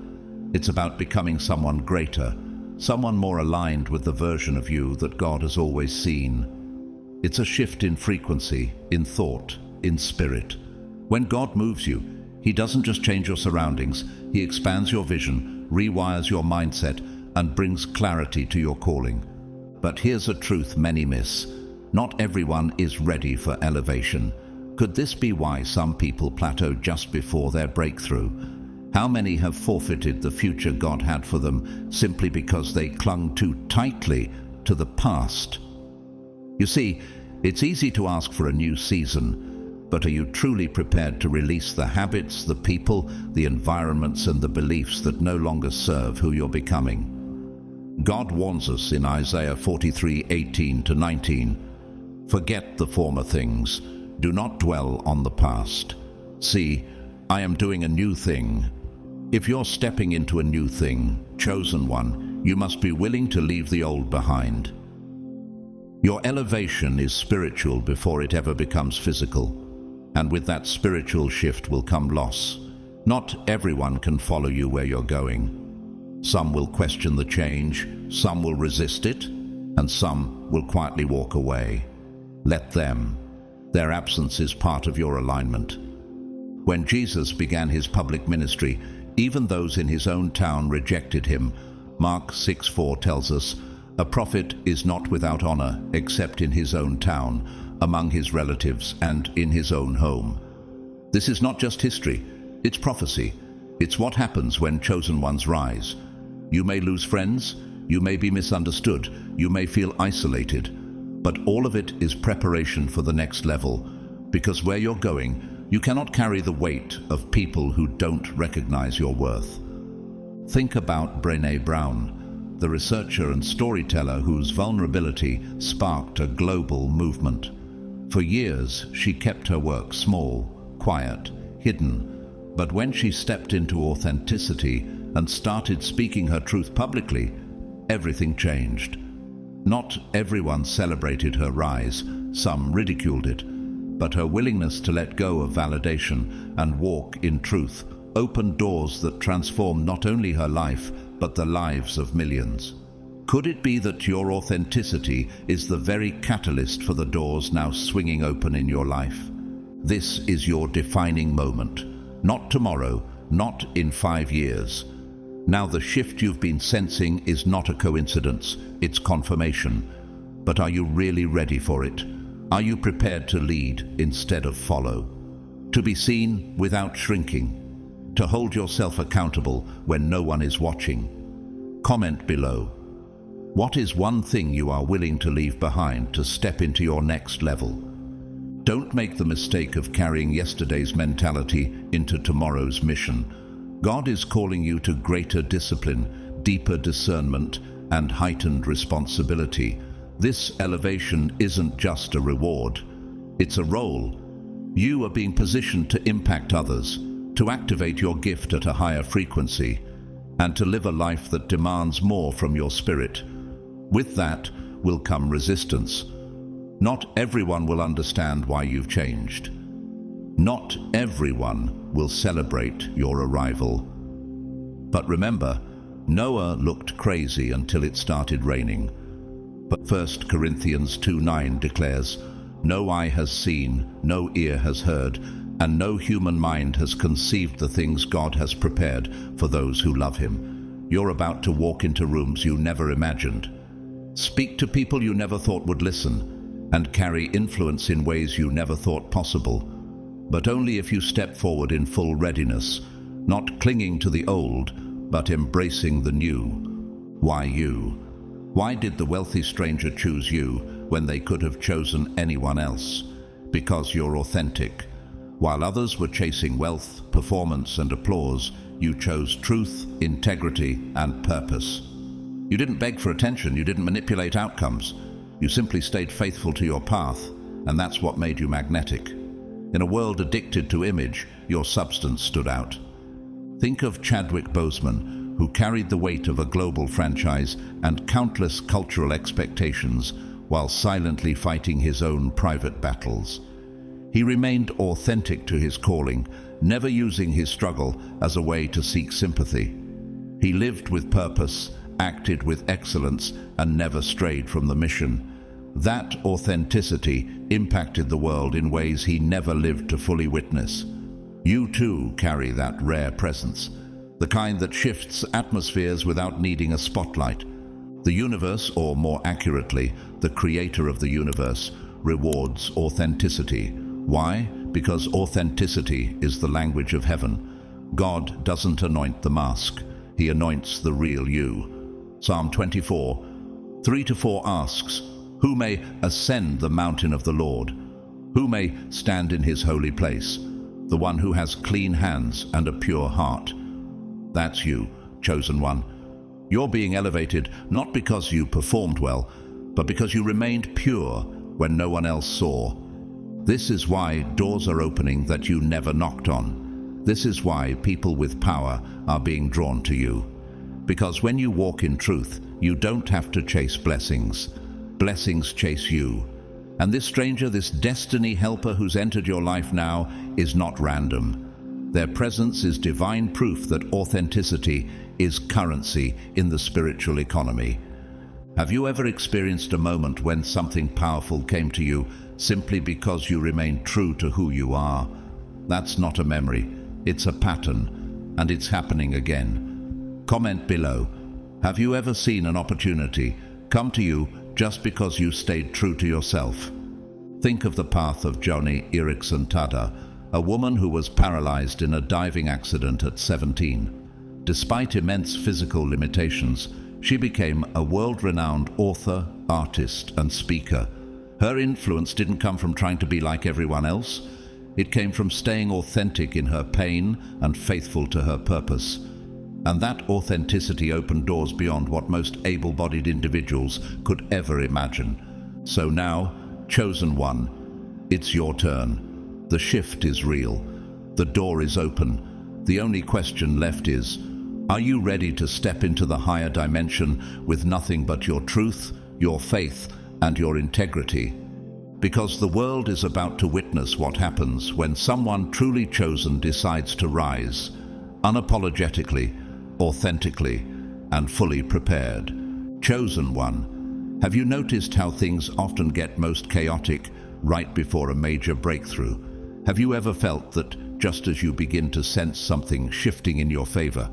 It's about becoming someone greater, someone more aligned with the version of you that God has always seen. It's a shift in frequency, in thought, in spirit. When God moves you, He doesn't just change your surroundings, He expands your vision, rewires your mindset, and brings clarity to your calling. But here's a truth many miss. Not everyone is ready for elevation. Could this be why some people plateau just before their breakthrough? How many have forfeited the future God had for them simply because they clung too tightly to the past? You see, it's easy to ask for a new season, but are you truly prepared to release the habits, the people, the environments, and the beliefs that no longer serve who you're becoming? God warns us in Isaiah 43:18-19, "Forget the former things, do not dwell on the past. See, I am doing a new thing." If you're stepping into a new thing, chosen one, you must be willing to leave the old behind. Your elevation is spiritual before it ever becomes physical. And with that spiritual shift will come loss. Not everyone can follow you where you're going. Some will question the change, some will resist it, and some will quietly walk away. Let them. Their absence is part of your alignment. When Jesus began his public ministry, even those in his own town rejected him. Mark 6:4 tells us, "A prophet is not without honor except in his own town, among his relatives, and in his own home." This is not just history, it's prophecy. It's what happens when chosen ones rise. You may lose friends, you may be misunderstood, you may feel isolated, but all of it is preparation for the next level, because where you're going, you cannot carry the weight of people who don't recognize your worth. Think about Brené Brown, the researcher and storyteller whose vulnerability sparked a global movement. For years, she kept her work small, quiet, hidden, but when she stepped into authenticity and started speaking her truth publicly, everything changed. Not everyone celebrated her rise, some ridiculed it, but her willingness to let go of validation and walk in truth opened doors that transformed not only her life, but the lives of millions. Could it be that your authenticity is the very catalyst for the doors now swinging open in your life? This is your defining moment. Not tomorrow, not in 5 years. Now the shift you've been sensing is not a coincidence, it's confirmation. But are you really ready for it? Are you prepared to lead instead of follow? To be seen without shrinking? To hold yourself accountable when no one is watching? Comment below. What is one thing you are willing to leave behind to step into your next level? Don't make the mistake of carrying yesterday's mentality into tomorrow's mission. God is calling you to greater discipline, deeper discernment, and heightened responsibility. This elevation isn't just a reward, it's a role. You are being positioned to impact others, to activate your gift at a higher frequency, and to live a life that demands more from your spirit. With that will come resistance. Not everyone will understand why you've changed. Not everyone will celebrate your arrival. But remember, Noah looked crazy until it started raining. But 1 Corinthians 2:9 declares, "No eye has seen, no ear has heard, and no human mind has conceived the things God has prepared for those who love Him." You're about to walk into rooms you never imagined. Speak to people you never thought would listen, and carry influence in ways you never thought possible. But only if you step forward in full readiness, not clinging to the old, but embracing the new. Why you? Why did the wealthy stranger choose you when they could have chosen anyone else? Because you're authentic. While others were chasing wealth, performance, and applause, you chose truth, integrity, and purpose. You didn't beg for attention, you didn't manipulate outcomes. You simply stayed faithful to your path, and that's what made you magnetic. In a world addicted to image, your substance stood out. Think of Chadwick Boseman, who carried the weight of a global franchise and countless cultural expectations while silently fighting his own private battles. He remained authentic to his calling, never using his struggle as a way to seek sympathy. He lived with purpose, acted with excellence, and never strayed from the mission. That authenticity impacted the world in ways he never lived to fully witness. You too carry that rare presence, the kind that shifts atmospheres without needing a spotlight. The universe, or more accurately, the creator of the universe, rewards authenticity. Why? Because authenticity is the language of heaven. God doesn't anoint the mask, He anoints the real you. Psalm 24, 3-4 asks, "Who may ascend the mountain of the Lord? Who may stand in His holy place? The one who has clean hands and a pure heart." That's you, chosen one. You're being elevated not because you performed well, but because you remained pure when no one else saw. This is why doors are opening that you never knocked on. This is why people with power are being drawn to you. Because when you walk in truth, you don't have to chase blessings. Blessings chase you. And this stranger, this destiny helper who's entered your life now, is not random. Their presence is divine proof that authenticity is currency in the spiritual economy. Have you ever experienced a moment when something powerful came to you simply because you remained true to who you are? That's not a memory, it's a pattern, and it's happening again. Comment below. Have you ever seen an opportunity come to you just because you stayed true to yourself? Think of the path of Joni Eareckson Tada, a woman who was paralyzed in a diving accident at 17. Despite immense physical limitations, she became a world-renowned author, artist, and speaker. Her influence didn't come from trying to be like everyone else. It came from staying authentic in her pain and faithful to her purpose. And that authenticity opened doors beyond what most able-bodied individuals could ever imagine. So now, chosen one, it's your turn. The shift is real. The door is open. The only question left is, are you ready to step into the higher dimension with nothing but your truth, your faith, and your integrity? Because the world is about to witness what happens when someone truly chosen decides to rise, unapologetically, authentically, and fully prepared. Chosen one. Have you noticed how things often get most chaotic right before a major breakthrough? Have you ever felt that Just as you begin to sense something shifting in your favor,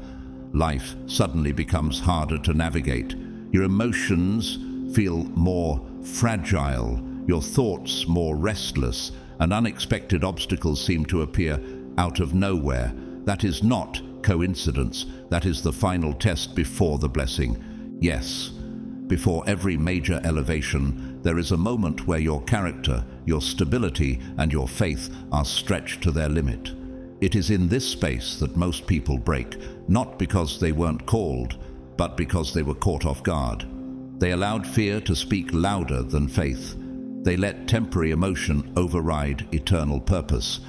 life suddenly becomes harder to navigate. Your emotions feel more fragile, your thoughts more restless, and unexpected obstacles seem to appear out of nowhere. That is not coincidence. That is the final test before the blessing. Yes, before every major elevation, there is a moment where your character, your stability, and your faith are stretched to their limit. It is in this space that most people break, not because they weren't called, but because they were caught off guard. They allowed fear to speak louder than faith. They let temporary emotion override eternal purpose.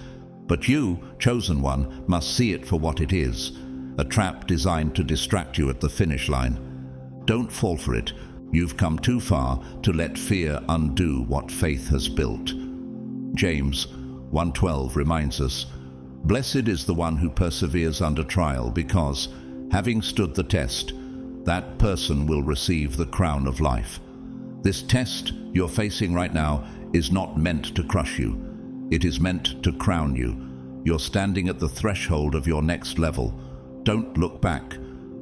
But you, chosen one, must see it for what it is, a trap designed to distract you at the finish line. Don't fall for it. You've come too far to let fear undo what faith has built. James 1:12 reminds us, "Blessed is the one who perseveres under trial, because, having stood the test, that person will receive the crown of life." This test you're facing right now is not meant to crush you. It is meant to crown you. You're standing at the threshold of your next level. Don't look back.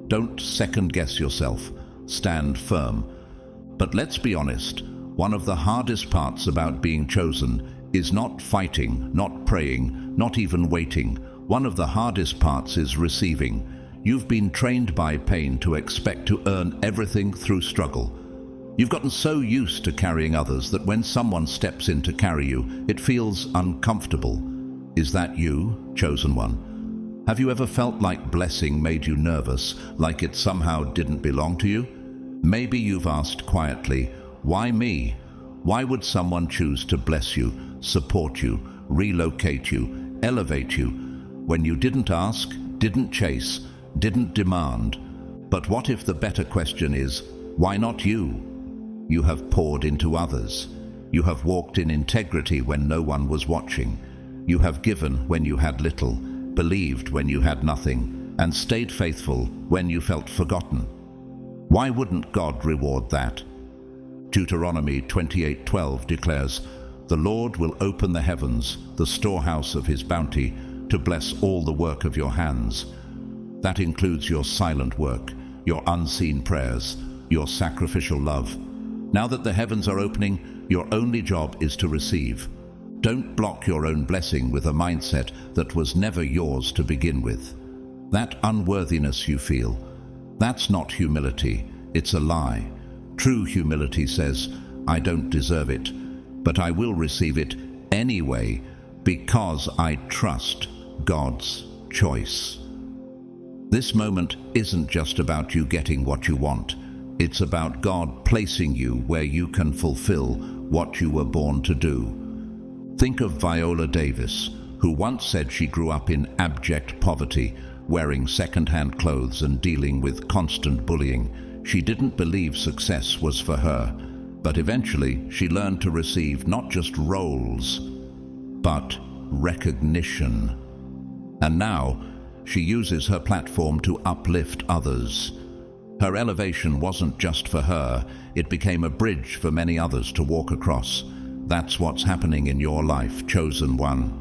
Don't second-guess yourself. Stand firm. But let's be honest, one of the hardest parts about being chosen is not fighting, not praying, not even waiting. One of the hardest parts is receiving. You've been trained by pain to expect to earn everything through struggle. You've gotten so used to carrying others that when someone steps in to carry you, it feels uncomfortable. Is that you, chosen one? Have you ever felt like blessing made you nervous, like it somehow didn't belong to you? Maybe you've asked quietly, why me? Why would someone choose to bless you, support you, relocate you, elevate you, when you didn't ask, didn't chase, didn't demand? But what if the better question is, why not you? You have poured into others. You have walked in integrity when no one was watching. You have given when you had little, believed when you had nothing, and stayed faithful when you felt forgotten. Why wouldn't God reward that? Deuteronomy 28:12 declares, "The Lord will open the heavens, the storehouse of his bounty, to bless all the work of your hands." That includes your silent work, your unseen prayers, your sacrificial love. Now that the heavens are opening, your only job is to receive. Don't block your own blessing with a mindset that was never yours to begin with. That unworthiness you feel, that's not humility, it's a lie. True humility says, I don't deserve it, but I will receive it anyway because I trust God's choice. This moment isn't just about you getting what you want. It's about God placing you where you can fulfill what you were born to do. Think of Viola Davis, who once said she grew up in abject poverty, wearing second-hand clothes and dealing with constant bullying. She didn't believe success was for her, but eventually she learned to receive not just roles, but recognition. And now she uses her platform to uplift others. Her elevation wasn't just for her, it became a bridge for many others to walk across. That's what's happening in your life, chosen one.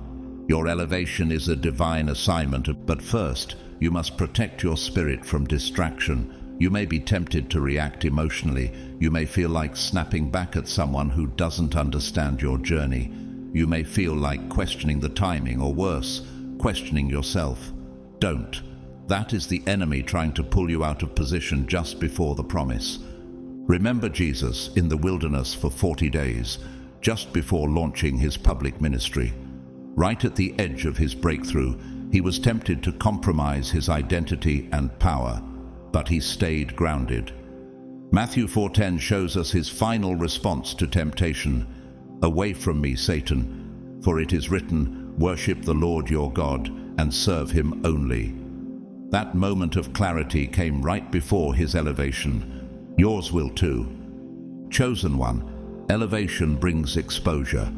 Your elevation is a divine assignment, but first, you must protect your spirit from distraction. You may be tempted to react emotionally. You may feel like snapping back at someone who doesn't understand your journey. You may feel like questioning the timing, or worse, questioning yourself. Don't. That is the enemy trying to pull you out of position just before the promise. Remember Jesus in the wilderness for 40 days, just before launching his public ministry. Right at the edge of his breakthrough, he was tempted to compromise his identity and power, but he stayed grounded. Matthew 4:10 shows us his final response to temptation. "Away from me, Satan, for it is written, worship the Lord your God and serve him only." That moment of clarity came right before his elevation. Yours will too. Chosen one, elevation brings exposure,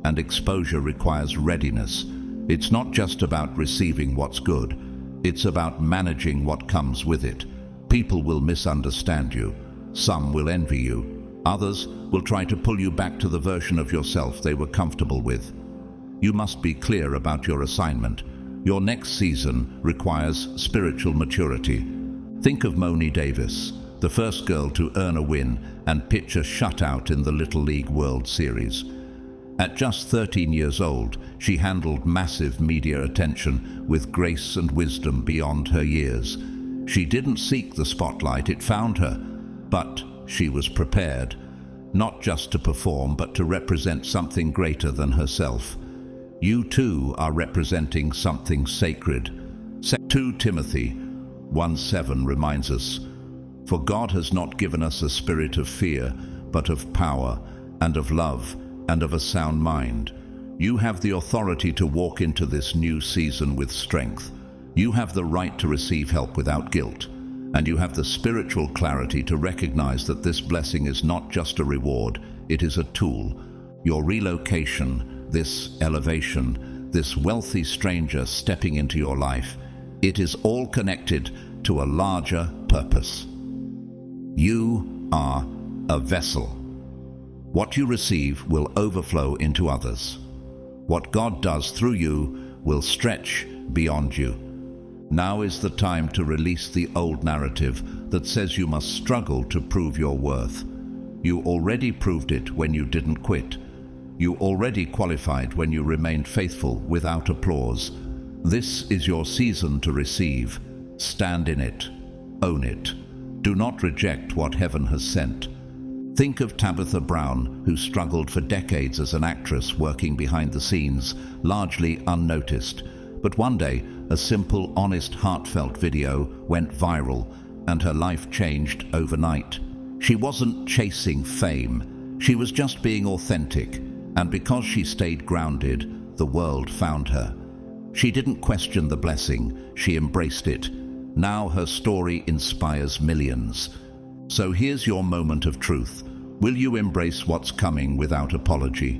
and exposure requires readiness. It's not just about receiving what's good, it's about managing what comes with it. People will misunderstand you. Some will envy you. Others will try to pull you back to the version of yourself they were comfortable with. You must be clear about your assignment. Your next season requires spiritual maturity. Think of Moni Davis, the first girl to earn a win and pitch a shutout in the Little League World Series. At just 13 years old, she handled massive media attention with grace and wisdom beyond her years. She didn't seek the spotlight, it found her. But she was prepared, not just to perform, but to represent something greater than herself. You too are representing something sacred. 2 Timothy 1:7 reminds us, "For God has not given us a spirit of fear, but of power and of love and of a sound mind." You have the authority to walk into this new season with strength. You have the right to receive help without guilt. And you have the spiritual clarity to recognize that this blessing is not just a reward, it is a tool. Your relocation, this elevation, this wealthy stranger stepping into your life, it is all connected to a larger purpose. You are a vessel. What you receive will overflow into others. What God does through you will stretch beyond you. Now is the time to release the old narrative that says you must struggle to prove your worth. You already proved it when you didn't quit. You already qualified when you remained faithful without applause. This is your season to receive. Stand in it. Own it. Do not reject what heaven has sent. Think of Tabitha Brown, who struggled for decades as an actress working behind the scenes, largely unnoticed. But one day, a simple, honest, heartfelt video went viral, and her life changed overnight. She wasn't chasing fame. She was just being authentic. And because she stayed grounded, the world found her. She didn't question the blessing, she embraced it. Now her story inspires millions. So here's your moment of truth. Will you embrace what's coming without apology?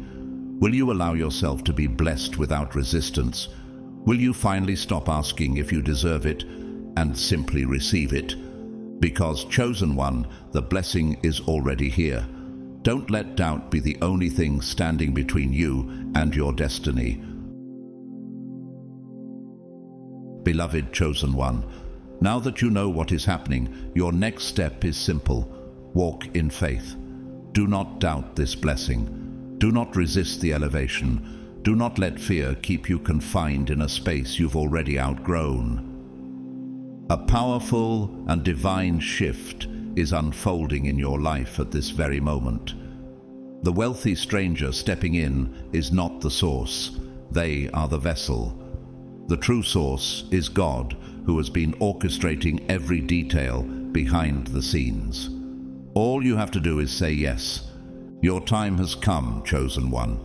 Will you allow yourself to be blessed without resistance? Will you finally stop asking if you deserve it and simply receive it? Because, chosen one, the blessing is already here. Don't let doubt be the only thing standing between you and your destiny. Beloved chosen one, now that you know what is happening, your next step is simple. Walk in faith. Do not doubt this blessing. Do not resist the elevation. Do not let fear keep you confined in a space you've already outgrown. A powerful and divine shift is unfolding in your life at this very moment. The wealthy stranger stepping in is not the source. They are the vessel. The true source is God, who has been orchestrating every detail behind the scenes. All you have to do is say yes. Your time has come, chosen one.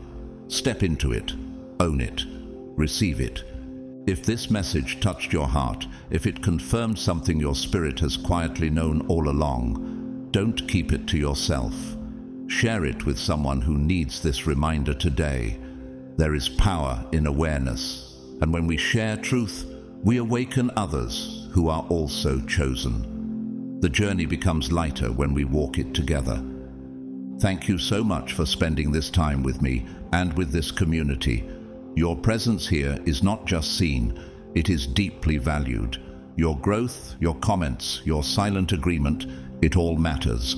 Step into it, own it, receive it. If this message touched your heart, if it confirmed something your spirit has quietly known all along, don't keep it to yourself. Share it with someone who needs this reminder today. There is power in awareness, and when we share truth, we awaken others who are also chosen. The journey becomes lighter when we walk it together. Thank you so much for spending this time with me and with this community. Your presence here is not just seen, it is deeply valued. Your growth, your comments, your silent agreement, it all matters.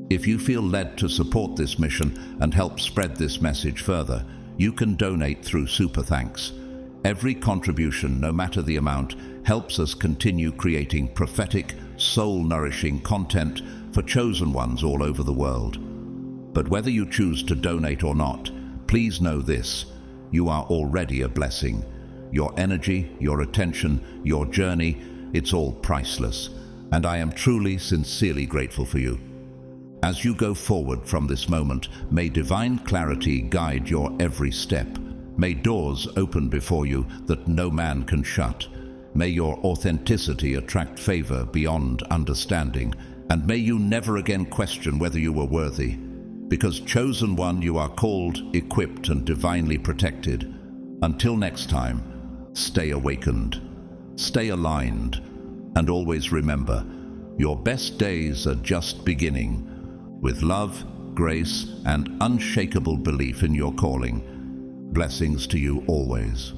If you feel led to support this mission and help spread this message further, you can donate through Super Thanks. Every contribution, no matter the amount, helps us continue creating prophetic, soul-nourishing content for chosen ones all over the world. But whether you choose to donate or not, please know this: you are already a blessing. Your energy, your attention, your journey, it's all priceless. And I am truly, sincerely grateful for you. As you go forward from this moment, may divine clarity guide your every step. May doors open before you that no man can shut. May your authenticity attract favor beyond understanding. And may you never again question whether you were worthy. Because chosen one, you are called, equipped, and divinely protected. Until next time, stay awakened, stay aligned, and always remember, your best days are just beginning. With love, grace, and unshakable belief in your calling, blessings to you always.